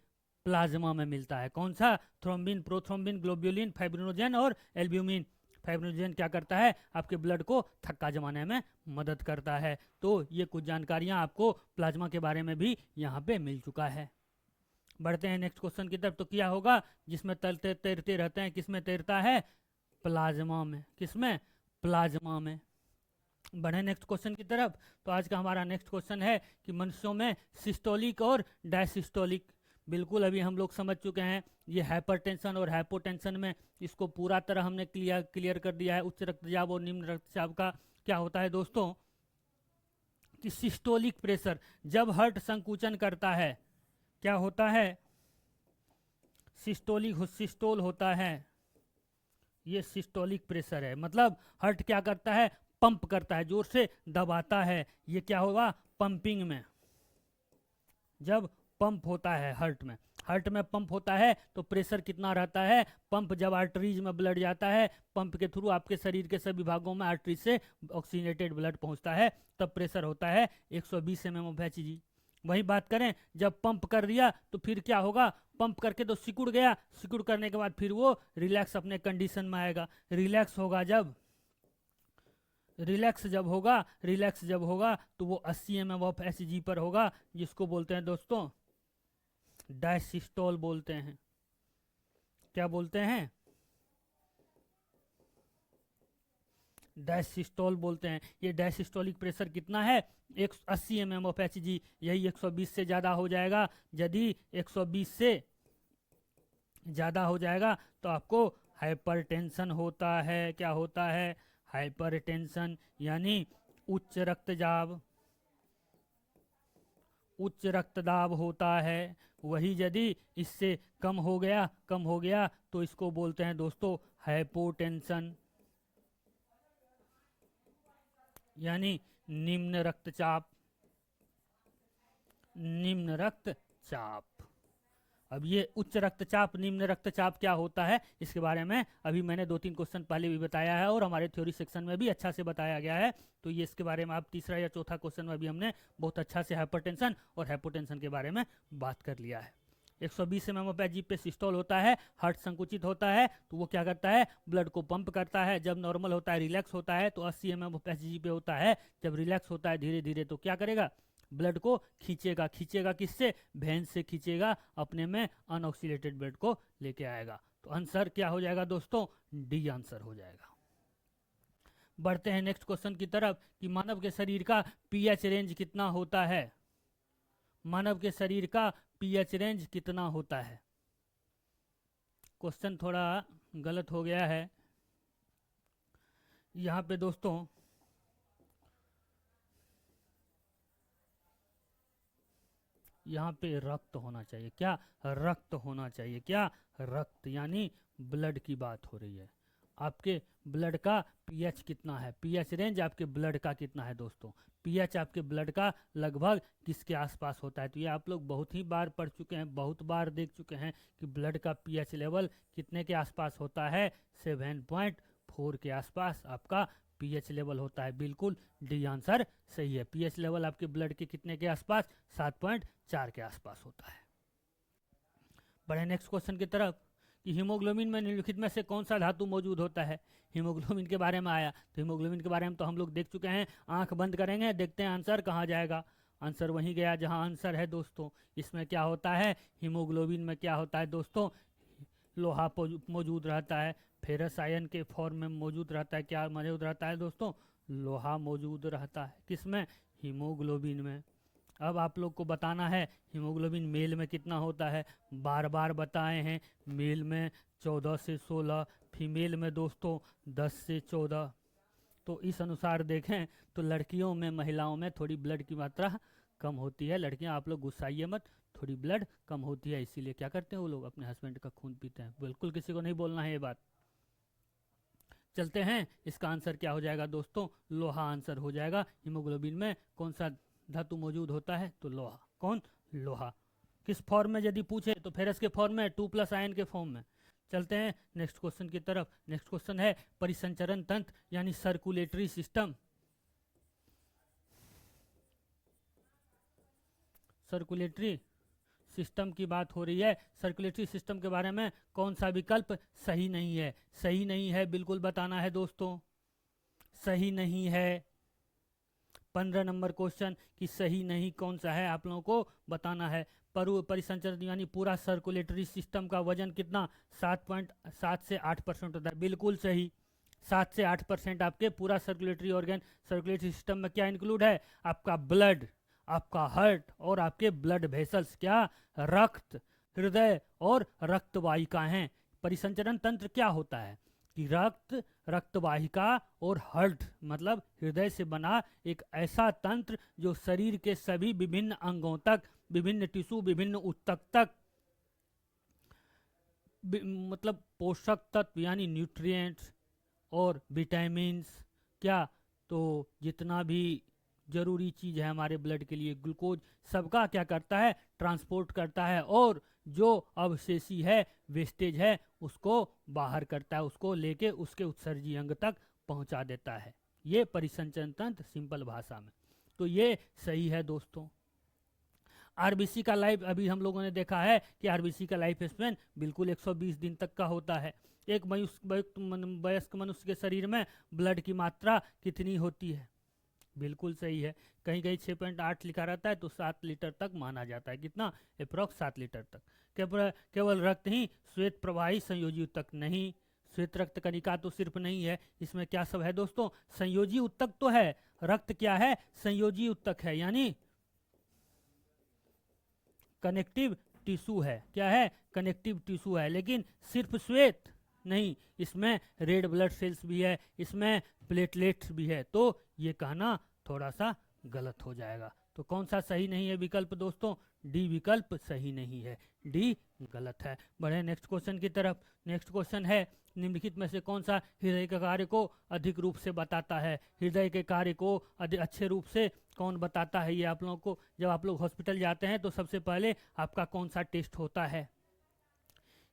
प्लाज्मा में मिलता है। कौन सा? थ्रोम्बिन, प्रोथ्रोम्बिन, ग्लोब्यूलिन, फाइब्रिनोजेन और एल्ब्यूमिन। फाइब्रिनोजेन क्या करता है? आपके ब्लड को थक्का जमाने में मदद करता है। तो ये कुछ जानकारियां आपको प्लाज्मा के बारे में भी यहाँ पे मिल चुका है। बढ़ते हैं नेक्स्ट क्वेश्चन की तरफ। तो क्या होगा? जिसमें तैरते रहते हैं, किसमें तैरता है? प्लाज्मा में। किसमें? प्लाज्मा में। बढ़े नेक्स्ट क्वेश्चन की तरफ। तो आज का हमारा नेक्स्ट क्वेश्चन है कि मनुष्यों में सिस्टोलिक और डायसिस्टोलिक, बिल्कुल अभी हम लोग समझ चुके हैं। ये हाइपरटेंशन और हाइपोटेंशन में इसको पूरा तरह हमने क्लियर कर दिया है। उच्च रक्तचाप और निम्न रक्तचाप का क्या होता है दोस्तों? कि सिस्टोलिक प्रेशर, जब हार्ट संकुचन करता है, क्या होता है? सिस्टोल होता है। ये सिस्टोलिक प्रेशर है, मतलब हार्ट क्या करता है? पंप करता है, जोर से दबाता है। ये क्या होगा? पंपिंग में। जब पंप होता है हार्ट में पंप होता है तो प्रेशर कितना रहता है? पंप जब आर्टरीज में ब्लड जाता है, पंप के थ्रू आपके शरीर के सभी भागों में आर्टरीज से ऑक्सीजनेटेड ब्लड पहुंचता है, तब प्रेशर होता है 120 mm/Hg। वही बात करें, जब पंप कर दिया तो फिर क्या होगा? पंप करके तो सिकुड़ गया, सिकुड़ करने के बाद फिर वो रिलैक्स अपने कंडीशन में आएगा। रिलैक्स जब होगा तो वो 80 mm/Hg पर होगा, जिसको बोलते हैं दोस्तों डायसिस्टोल बोलते हैं। क्या बोलते हैं? डायसिस्टोल बोलते हैं। ये डायसिस्टोलिक प्रेशर कितना है? 80 mm/Hg। यही 120 से ज़्यादा हो जाएगा। यदि 120 से ज़्यादा हो जाएगा तो आपको हाइपरटेंशन होता है। क्या होता है? हाइपरटेंशन, यानी उच्च रक्तचाप, उच्च रक्तदाब होता है। वही यदि इससे कम हो गया तो इसको बोलते हैं दोस्तों हाइपोटेंशन, यानी निम्न रक्तचाप, निम्न रक्तचाप। अब ये उच्च रक्तचाप निम्न रक्तचाप क्या होता है, इसके बारे में अभी मैंने 2-3 क्वेश्चन पहले भी बताया है और हमारे थ्योरी सेक्शन में भी अच्छा से बताया गया है। तो ये इसके बारे में अब तीसरा या चौथा क्वेश्चन में भी हमने बहुत अच्छा से हाइपरटेंशन और हाइपोटेंशन के बारे में बात कर लिया है। 120 mmHg पे सिस्टोल होता है, हार्ट संकुचित होता है तो वो क्या करता है, ब्लड को पंप करता है। जब नॉर्मल होता है, रिलैक्स होता है तो 80 mmHg पे होता है। जब रिलैक्स होता है धीरे धीरे तो क्या करेगा, ब्लड को खींचेगा। खींचेगा किससे? वेन से खींचेगा, अपने में अनऑक्सीडेटेड ब्लड को लेके आएगा। तो आंसर क्या हो जाएगा दोस्तों? डी आंसर हो जाएगा। बढ़ते हैं नेक्स्ट क्वेश्चन की तरफ कि मानव के शरीर का पीएच रेंज कितना होता है। मानव के शरीर का पीएच रेंज कितना होता है? क्वेश्चन थोड़ा गलत हो गया है यहाँ पे दोस्तों। यहाँ पे रक्त होना चाहिए। क्या? रक्त होना चाहिए। क्या? रक्त, यानी ब्लड की बात हो रही है। आपके ब्लड का पीएच कितना है, पीएच रेंज आपके ब्लड का कितना है दोस्तों? पीएच आपके ब्लड का लगभग किसके आसपास होता है? तो ये आप लोग बहुत ही बार पढ़ चुके हैं, बहुत बार देख चुके हैं कि ब्लड का पीएच लेवल कितने के आसपास होता है? 7.4 के आसपास आपका पीएच लेवल होता है। बिल्कुल डी आंसर सही है। पीएच लेवल आपके ब्लड के कितने के आसपास? 7.4 के आसपास होता है। बढ़े नेक्स्ट क्वेश्चन की तरफ कि हीमोग्लोबिन में निम्नलिखित में से कौन सा धातु मौजूद होता है। हीमोग्लोबिन के बारे में आया तो हीमोग्लोबिन के बारे में तो हम लोग देख चुके हैं। आंख बंद करेंगे, देखते हैं आंसर कहाँ जाएगा। आंसर वहीं गया जहाँ आंसर है दोस्तों। इसमें क्या होता है, हीमोग्लोबिन में क्या होता है दोस्तों? लोहा मौजूद रहता है। फेरस आयन के फॉर्म में मौजूद रहता है। क्या मौजूद रहता है दोस्तों? लोहा मौजूद रहता है। किसमें? हीमोग्लोबिन में। अब आप लोग को बताना है हीमोग्लोबिन मेल में कितना होता है। बार बार बताए हैं, मेल में 14 से 16, फीमेल में दोस्तों 10 से 14। तो इस अनुसार देखें तो लड़कियों में, महिलाओं में थोड़ी ब्लड की मात्रा कम होती है। लड़कियां आप लोग गुस्साइए मत, थोड़ी ब्लड कम होती है, इसीलिए क्या करते हैं वो लोग, अपने हस्बैंड का खून पीते हैं। बिल्कुल किसी को नहीं बोलना है ये बात। चलते हैं, इसका आंसर क्या हो जाएगा दोस्तों? लोहा आंसर हो जाएगा। हीमोग्लोबिन में कौन सा धातु मौजूद होता है? तो लोहा। कौन? लोहा। किस फॉर्म में यदि पूछे तो फेरस के फॉर्म में, 2+ आयन के फॉर्म में। चलते हैं नेक्स्ट क्वेश्चन की तरफ। नेक्स्ट क्वेश्चन है परिसंचरण तंत्र यानी सर्कुलेटरी सिस्टम। सर्कुलेटरी सिस्टम की बात हो रही है। सर्कुलेटरी सिस्टम के बारे में कौन सा विकल्प सही नहीं है? सही नहीं है बिल्कुल बताना है दोस्तों, सही नहीं है। 15 नंबर क्वेश्चन कि सही नहीं कौन सा है, आप लोगों को बताना है। परिसंचरण यानी पूरा सर्कुलेटरी सिस्टम का वजन कितना? 7.7 से 8% होता है। बिल्कुल सही। 7 से 8% आपके पूरा सर्कुलेटरी ऑर्गन, सर्कुलेटरी सिस्टम में क्या इंक्लूड है? आपका ब्लड, आपका हार्ट और आपके ब्लड वेसल्स। क्या? रक्त, हृदय और रक्त वाहिकाएं। परिसंचरण तंत्र क्या होता है कि रक्त, रक्तवाहिका और हार्ट मतलब हृदय से बना एक ऐसा तंत्र जो शरीर के सभी विभिन्न अंगों तक, विभिन्न टिश्यू, विभिन्न ऊतक तक मतलब पोषक तत्व यानी न्यूट्रिएंट्स और विटामिन्स, क्या तो जितना भी जरूरी चीज़ है हमारे ब्लड के लिए, ग्लूकोज, सबका क्या करता है? ट्रांसपोर्ट करता है। और जो अवशेषी है, वेस्टेज है, उसको बाहर करता है, उसको लेके उसके उत्सर्जी अंग तक पहुंचा देता है। ये परिसंचरण तंत्र सिंपल भाषा में। तो ये सही है दोस्तों। आरबीसी का लाइफ, अभी हम लोगों ने देखा है कि आरबीसी का लाइफ स्पेन बिल्कुल 120 दिन तक का होता है। एक वयस्क मनुष्य के शरीर में ब्लड की मात्रा कितनी होती है? बिल्कुल सही है। कहीं कहीं 6.8 लिखा रहता है तो 7 लीटर तक माना जाता है। कितना? अप्रॉक्स 7 लीटर तक। केवल रक्त ही श्वेत प्रवाही संयोजी ऊतक नहीं, श्वेत रक्त कणिका तो सिर्फ नहीं है, इसमें क्या सब है दोस्तों? संयोजी ऊतक तो है। रक्त क्या है? संयोजी ऊतक है, यानी कनेक्टिव टिश्यू है। क्या है? कनेक्टिव टिश्यू है। लेकिन सिर्फ श्वेत नहीं, इसमें रेड ब्लड सेल्स भी है, इसमें प्लेटलेट्स भी है। तो ये कहना थोड़ा सा गलत हो जाएगा। तो कौन सा सही नहीं है विकल्प दोस्तों? डी विकल्प सही नहीं है, डी गलत है। बढ़े नेक्स्ट क्वेश्चन की तरफ। नेक्स्ट क्वेश्चन है, निम्नलिखित में से कौन सा हृदय के कार्य को अधिक रूप से बताता है? हृदय के कार्य को अच्छे रूप से कौन बताता है? ये आप लोगों को, जब आप लोग हॉस्पिटल जाते हैं तो सबसे पहले आपका कौन सा टेस्ट होता है?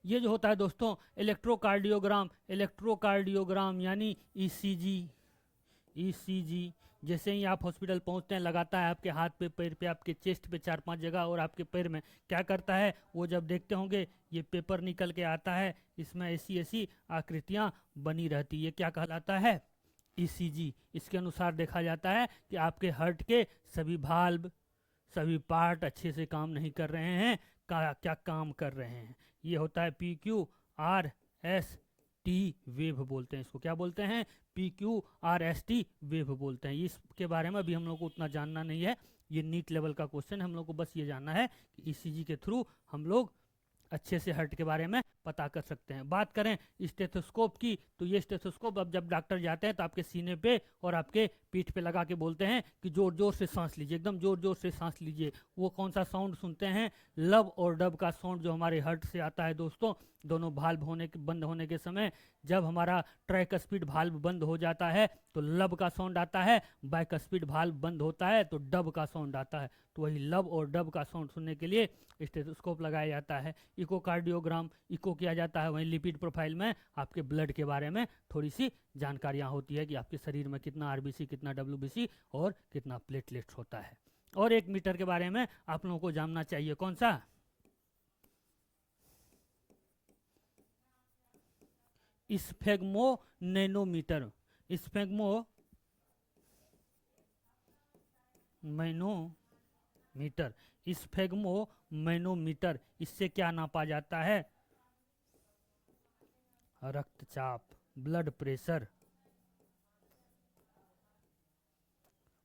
ये जो होता है दोस्तों इलेक्ट्रोकार्डियोग्राम। इलेक्ट्रोकार्डियोग्राम यानी ईसीजी। ईसीजी जैसे ही आप हॉस्पिटल पहुंचते हैं लगाता है आपके हाथ पे, पैर पे, आपके चेस्ट पे 4-5 जगह और आपके पैर में। क्या करता है वो? जब देखते होंगे ये पेपर निकल के आता है, इसमें ऐसी ऐसी आकृतियां बनी रहती है। ये क्या कहलाता है? ईसीजी। इसके अनुसार देखा जाता है कि आपके हार्ट के सभी भाल्व, सभी पार्ट अच्छे से काम नहीं कर रहे हैं, क्या काम कर रहे हैं। ये होता है PQRST वेव बोलते हैं इसको। क्या बोलते हैं? PQRST वेव बोलते हैं। इसके बारे में अभी हम लोग को उतना जानना नहीं है, ये नीट लेवल का क्वेश्चन है। हम लोग को बस ये जानना है कि ईसीजी के थ्रू हम लोग अच्छे से हार्ट के बारे में पता कर सकते हैं। बात करें स्टेथोस्कोप की, तो ये स्टेथोस्कोप अब जब डॉक्टर जाते हैं तो आपके सीने पे और आपके पीठ पे लगा के बोलते हैं कि जोर जोर से सांस लीजिए, एकदम जोर जोर से सांस लीजिए। वो कौन सा साउंड सुनते हैं? लब और डब का साउंड जो हमारे हार्ट से आता है दोस्तों। दोनों भाल्व बंद होने के समय जब हमारा ट्राइकस्पिड भाल्व बंद हो जाता है तो लब का साउंड आता है, बाइकस्पिड भाल्व बंद होता है तो डब का साउंड आता है। तो वही लब और डब का साउंड सुनने के लिए स्टेथोस्कोप लगाया जाता है। इकोकार्डियोग्राम, इको किया जाता है। वहीं लिपिड प्रोफाइल में आपके ब्लड के बारे में थोड़ी सी जानकारियां होती है कि आपके शरीर में कितना आरबीसी, कितना डब्ल्यूबीसी और कितना प्लेटलेट्स होता है। और 1 मीटर के बारे में आप लोगों को जानना चाहिए। कौन सा? स्फेग्मो नैनोमीटर। स्फेग्मो मैनोमीटर। स्फेग्मो मैनोमीटर, इससे क्या नापा जाता है? रक्तचाप, ब्लड प्रेशर।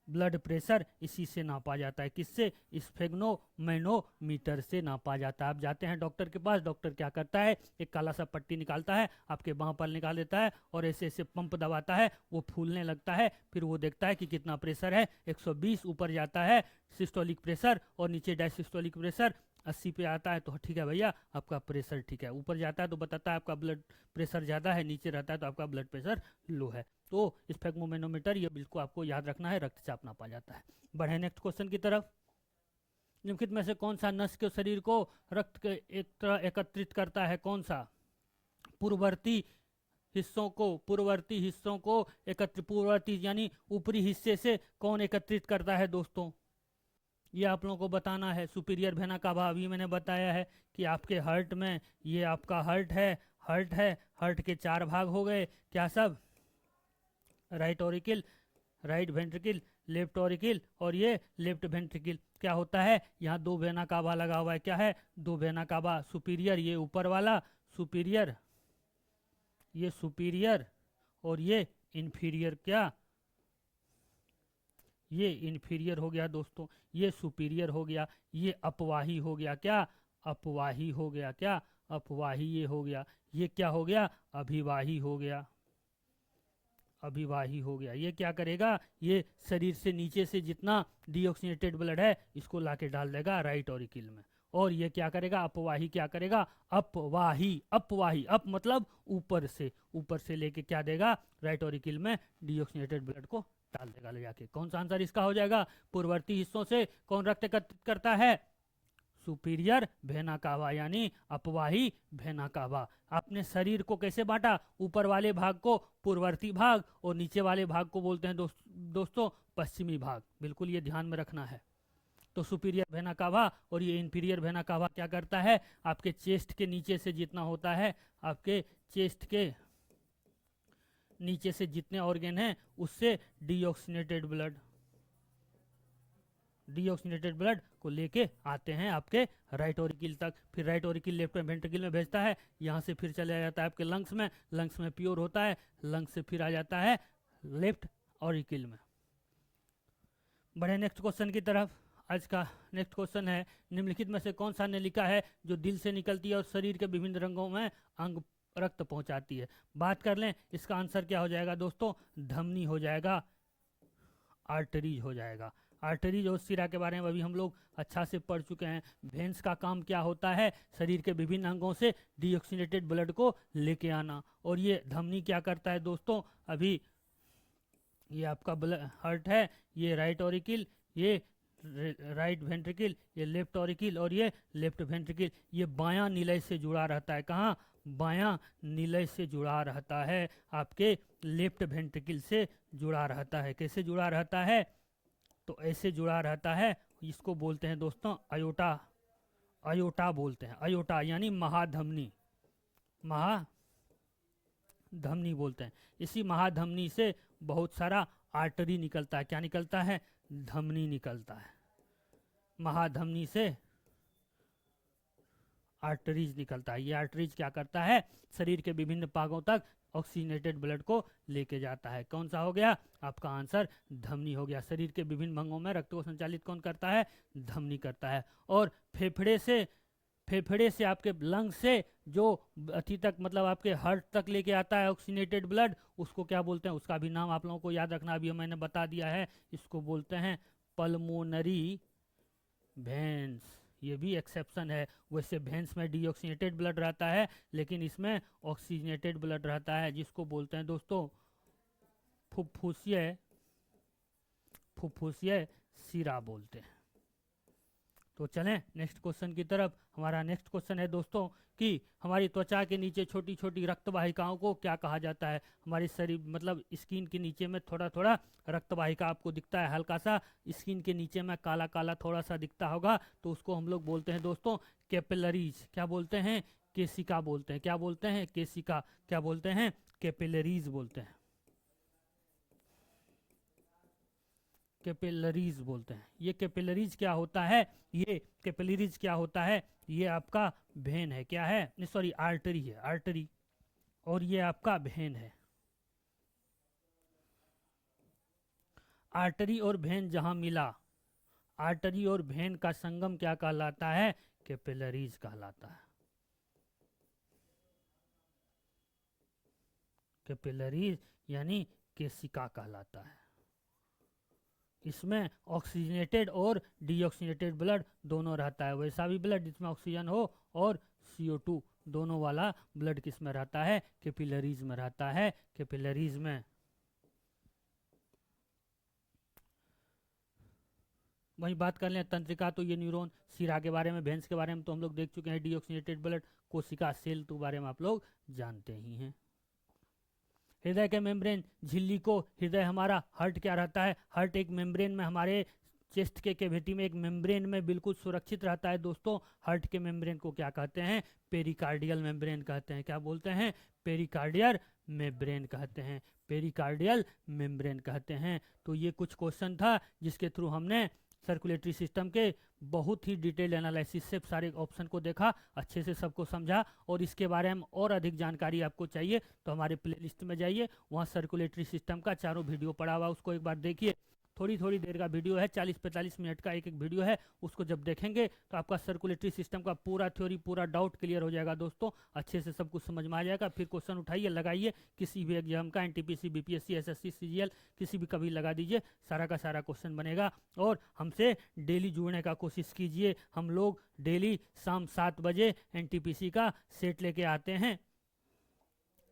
ब्लड प्रेशर इसी से नापा जाता है। किससे? स्फेग्नो मैनोमीटर से नापा जाता है। आप जाते हैं डॉक्टर के पास, डॉक्टर क्या करता है? एक काला सा पट्टी निकालता है, आपके बांह पर निकाल देता है और ऐसे ऐसे पंप दबाता है, वो फूलने लगता है। फिर वो देखता है कि कितना प्रेशर है। 120 ऊपर जाता है सिस्टोलिक प्रेशर और नीचे डायसिस्टोलिक प्रेशर 80 पे आता है तो ठीक है भैया आपका प्रेशर ठीक है। ऊपर जाता है तो बताता है आपका ब्लड प्रेशर ज़्यादा है, नीचे रहता है तो आपका ब्लड प्रेशर लो है। तो स्फेग्मोमेनोमीटर ये बिल्कुल आपको याद रखना है, रक्तचाप नापा जाता है। बढ़े नेक्स्ट क्वेश्चन की तरफ। निम्नलिखित में से कौन सा नस के शरीर को रक्त के एक तरह एकत्रित करता है? कौन सा? पूर्ववर्ती हिस्सों को एकत्रित, पूर्ववर्ती यानी ऊपरी हिस्से से कौन एकत्रित करता है दोस्तों? ये आप लोगों को बताना है। सुपीरियर वेना कावा, अभी मैंने बताया है कि आपके हार्ट में, ये आपका हार्ट है, हार्ट के 4 भाग हो गए। क्या सब? Right auricle, right ventricle, left auricle और ये लेफ्ट वेंट्रिकल। क्या होता है? यहाँ 2 वेना कावा लगा हुआ है। क्या है? 2 वेना कावा। सुपीरियर ये ऊपर वाला सुपीरियर, ये सुपीरियर और ये इंफीरियर। क्या? ये इंफीरियर हो गया दोस्तों, ये सुपीरियर हो गया, ये अपवाही हो गया। क्या? अपवाही हो गया। क्या? अपवाही ये हो गया। ये क्या हो गया? अभिवाही हो गया। अभिवाही हो गया। ये क्या करेगा? ये शरीर से नीचे से जितना डीऑक्सीनेटेड ब्लड है इसको लाके डाल देगा राइट ऑरिकल में। और ये क्या करेगा? अपवाही क्या करेगा? अपवाही। अपवाही, अप मतलब ऊपर से लेके क्या देगा? राइट ऑरिकल में डीऑक्सीनेटेड ब्लड को डाल देगा ले जाके। कौन सा आंसर इसका हो जाएगा? पूर्ववर्ती हिस्सों से कौन रक्त एकत्रित करता है? सुपीरियर वेना कावा यानी अपवाही वेना कावा। आपने शरीर को कैसे बांटा? ऊपर वाले भाग को पूर्ववर्ती भाग और नीचे वाले भाग को बोलते हैं दोस्तों पश्चिमी भाग। बिल्कुल ये ध्यान में रखना है। तो सुपीरियर वेना कावा और ये इंफीरियर वेना कावा क्या करता है? आपके चेस्ट के नीचे से जितना होता है, आपके चेस्ट के नीचे से जितने ऑर्गन हैं उससे डीऑक्सीनेटेड ब्लड को लेके आते हैं आपके राइट ऑरिकल तक। फिर राइट ऑरिकल लेफ्ट वेंट्रिकल में भेजता है, यहाँ से फिर चला जाता है आपके लंग्स में प्योर होता है, लंग्स से फिर आ जाता है लेफ्ट ऑरिकल में। बढ़े नेक्स्ट क्वेश्चन की तरफ। आज का नेक्स्ट क्वेश्चन है, निम्नलिखित में से कौन सा नलिका है जो दिल से निकलती है और शरीर के विभिन्न रंगों में अंग रक्त पहुंचाती है? बात कर लें, इसका आंसर क्या हो जाएगा दोस्तों? धमनी हो जाएगा, आर्टरीज हो जाएगा। आर्टरीज और सिरा के बारे में अभी हम लोग अच्छा से पढ़ चुके हैं। वेन्स का काम क्या होता है? शरीर के विभिन्न अंगों से डीऑक्सीनेटेड ब्लड को लेके आना। और ये धमनी क्या करता है दोस्तों? अभी ये आपका हार्ट है, ये राइट ऑरिकल, ये राइट वेंट्रिकल, ये लेफ्ट ऑरिकल और ये लेफ्ट वेंट्रिकल, ये बायां निलय से जुड़ा रहता है। कहाँ? बायां निलय से जुड़ा रहता है, आपके लेफ्ट वेंट्रिकल से जुड़ा रहता है। कैसे जुड़ा रहता है? तो ऐसे जुड़ा रहता है, इसको बोलते हैं दोस्तों अयोटा। अयोटा बोलते हैं, अयोटा यानी महाधमनी, महाधमनी बोलते हैं। इसी महाधमनी से बहुत सारा आर्टरी निकलता है। क्या निकलता है? धमनी निकलता है। महाधमनी से आर्टरीज निकलता है। ये आर्टरीज क्या करता है? शरीर के विभिन्न भागों तक ऑक्सीजनेटेड ब्लड को लेके जाता है। कौन सा हो गया? आपका आंसर धमनी हो गया। शरीर के विभिन्न भागों में रक्त को संचालित कौन करता है? धमनी करता है। और फेफड़े से आपके लंग से जो अति तक मतलब आपके हार्ट तक लेके आता है ऑक्सीजनेटेड ब्लड, उसको क्या बोलते हैं? उसका भी नाम आप लोगों को याद रखना, अभी मैंने बता दिया है। इसको बोलते हैं पल्मोनरी वेन्स। ये भी एक्सेप्शन है। वैसे वेन्स में डीऑक्सीनेटेड ब्लड रहता है, लेकिन इसमें ऑक्सीजनेटेड ब्लड रहता है, जिसको बोलते हैं दोस्तों फुफ्फुसीय सिरा बोलते हैं। तो चलें नेक्स्ट क्वेश्चन की तरफ। हमारा नेक्स्ट क्वेश्चन है दोस्तों कि हमारी त्वचा के नीचे छोटी छोटी रक्त वाहिकाओं को क्या कहा जाता है? हमारे शरीर मतलब स्किन के नीचे में थोड़ा थोड़ा रक्त वाहिका आपको दिखता है, हल्का सा स्किन के नीचे में काला काला थोड़ा सा दिखता होगा, तो उसको हम लोग बोलते हैं दोस्तों कैपिलरीज। क्या बोलते हैं? केशिका बोलते हैं। क्या बोलते हैं? केशिका। क्या बोलते हैं? कैपिलरीज बोलते हैं। कैपिलरीज बोलते हैं। ये कैपिलरीज क्या होता है? ये कैपिलरीज क्या होता है? ये आपका वेन है। क्या है? सॉरी, आर्टरी है, आर्टरी। और ये आपका वेन है। आर्टरी और वेन जहां मिला, आर्टरी और वेन का संगम क्या कहलाता है? कैपिलरीज कहलाता है। कैपिलरीज यानी केशिका कहलाता है। इसमें ऑक्सीजनेटेड और डीऑक्सीजनेटेड ब्लड दोनों रहता है। वैसा भी ब्लड जिसमें ऑक्सीजन हो और CO2 दोनों वाला ब्लड किस में रहता है? कैपिलरीज में रहता है। कैपिलरीज में वही बात कर लें तंत्रिका, तो ये न्यूरॉन, सिरा के बारे में, वेन्स के बारे में तो हम लोग देख चुके हैं। डीऑक्सीजनेटेड ब्लड, कोशिका, सेल तो बारे में आप लोग जानते ही हैं। हृदय के मेम्ब्रेन झिल्ली को, हृदय हमारा हार्ट क्या रहता है? हार्ट एक मेम्ब्रेन में, हमारे चेस्ट के कैविटी में एक मेम्ब्रेन में बिल्कुल सुरक्षित रहता है दोस्तों। हार्ट के मेम्ब्रेन को क्या कहते हैं? पेरिकार्डियल मेम्ब्रेन कहते हैं। क्या बोलते हैं? पेरिकार्डियल मेम्ब्रेन कहते हैं। पेरिकार्डियल मेम्ब्रेन कहते हैं। तो ये कुछ क्वेश्चन था जिसके थ्रू हमने सर्कुलेटरी सिस्टम के बहुत ही डिटेल एनालिसिस से सारे ऑप्शन को देखा, अच्छे से सबको समझा। और इसके बारे में और अधिक जानकारी आपको चाहिए तो हमारे प्लेलिस्ट में जाइए, वहाँ सर्कुलेटरी सिस्टम का चारों वीडियो पड़ा हुआ, उसको एक बार देखिए। थोड़ी थोड़ी देर का वीडियो है, 40-45 मिनट का एक एक वीडियो है। उसको जब देखेंगे तो आपका सर्कुलेटरी सिस्टम का पूरा थ्योरी, पूरा डाउट क्लियर हो जाएगा दोस्तों। अच्छे से सब कुछ समझ में आ जाएगा। फिर क्वेश्चन उठाइए, लगाइए, किसी भी एग्जाम का, NTPC, BPSC, SSC, CGL, किसी भी कभी लगा दीजिए, सारा का सारा क्वेश्चन बनेगा। और हमसे डेली जुड़ने का कोशिश कीजिए। हम लोग डेली शाम 7 बजे NTPC का सेट लेके आते हैं।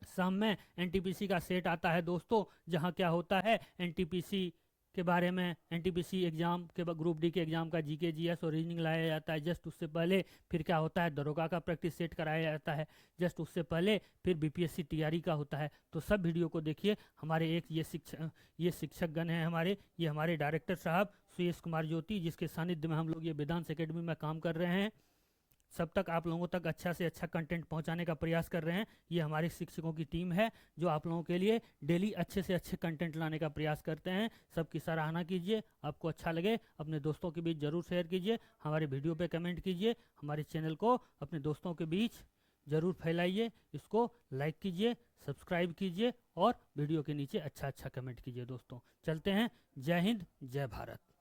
शाम में NTPC का सेट आता है दोस्तों, जहाँ क्या होता है NTPC के बारे में, NTPC एग्जाम के ग्रुप D के एग्जाम का GK GS और रीजनिंग लाया जाता है जस्ट उससे पहले। फिर क्या होता है? दरोगा का प्रैक्टिस सेट कराया जाता है जस्ट उससे पहले। फिर BPSC TRE का होता है। तो सब वीडियो को देखिए। हमारे एक ये शिक्षकगण हैं हमारे, ये हमारे डायरेक्टर साहब सुयेश कुमार ज्योति, जिसके सानिध्य में हम लोग ये वेदांत एकेडमी में काम कर रहे हैं। सब तक आप लोगों तक अच्छा से अच्छा कंटेंट पहुंचाने का प्रयास कर रहे हैं। ये हमारे शिक्षकों की टीम है जो आप लोगों के लिए डेली अच्छे से अच्छे कंटेंट लाने का प्रयास करते हैं। सबकी सराहना कीजिए। आपको अच्छा लगे अपने दोस्तों के बीच ज़रूर शेयर कीजिए, हमारे वीडियो पे कमेंट कीजिए, हमारे चैनल को अपने दोस्तों के बीच ज़रूर फैलाइए, इसको लाइक कीजिए, सब्सक्राइब कीजिए और वीडियो के नीचे अच्छा अच्छा कमेंट कीजिए दोस्तों। चलते हैं। जय हिंद, जय भारत।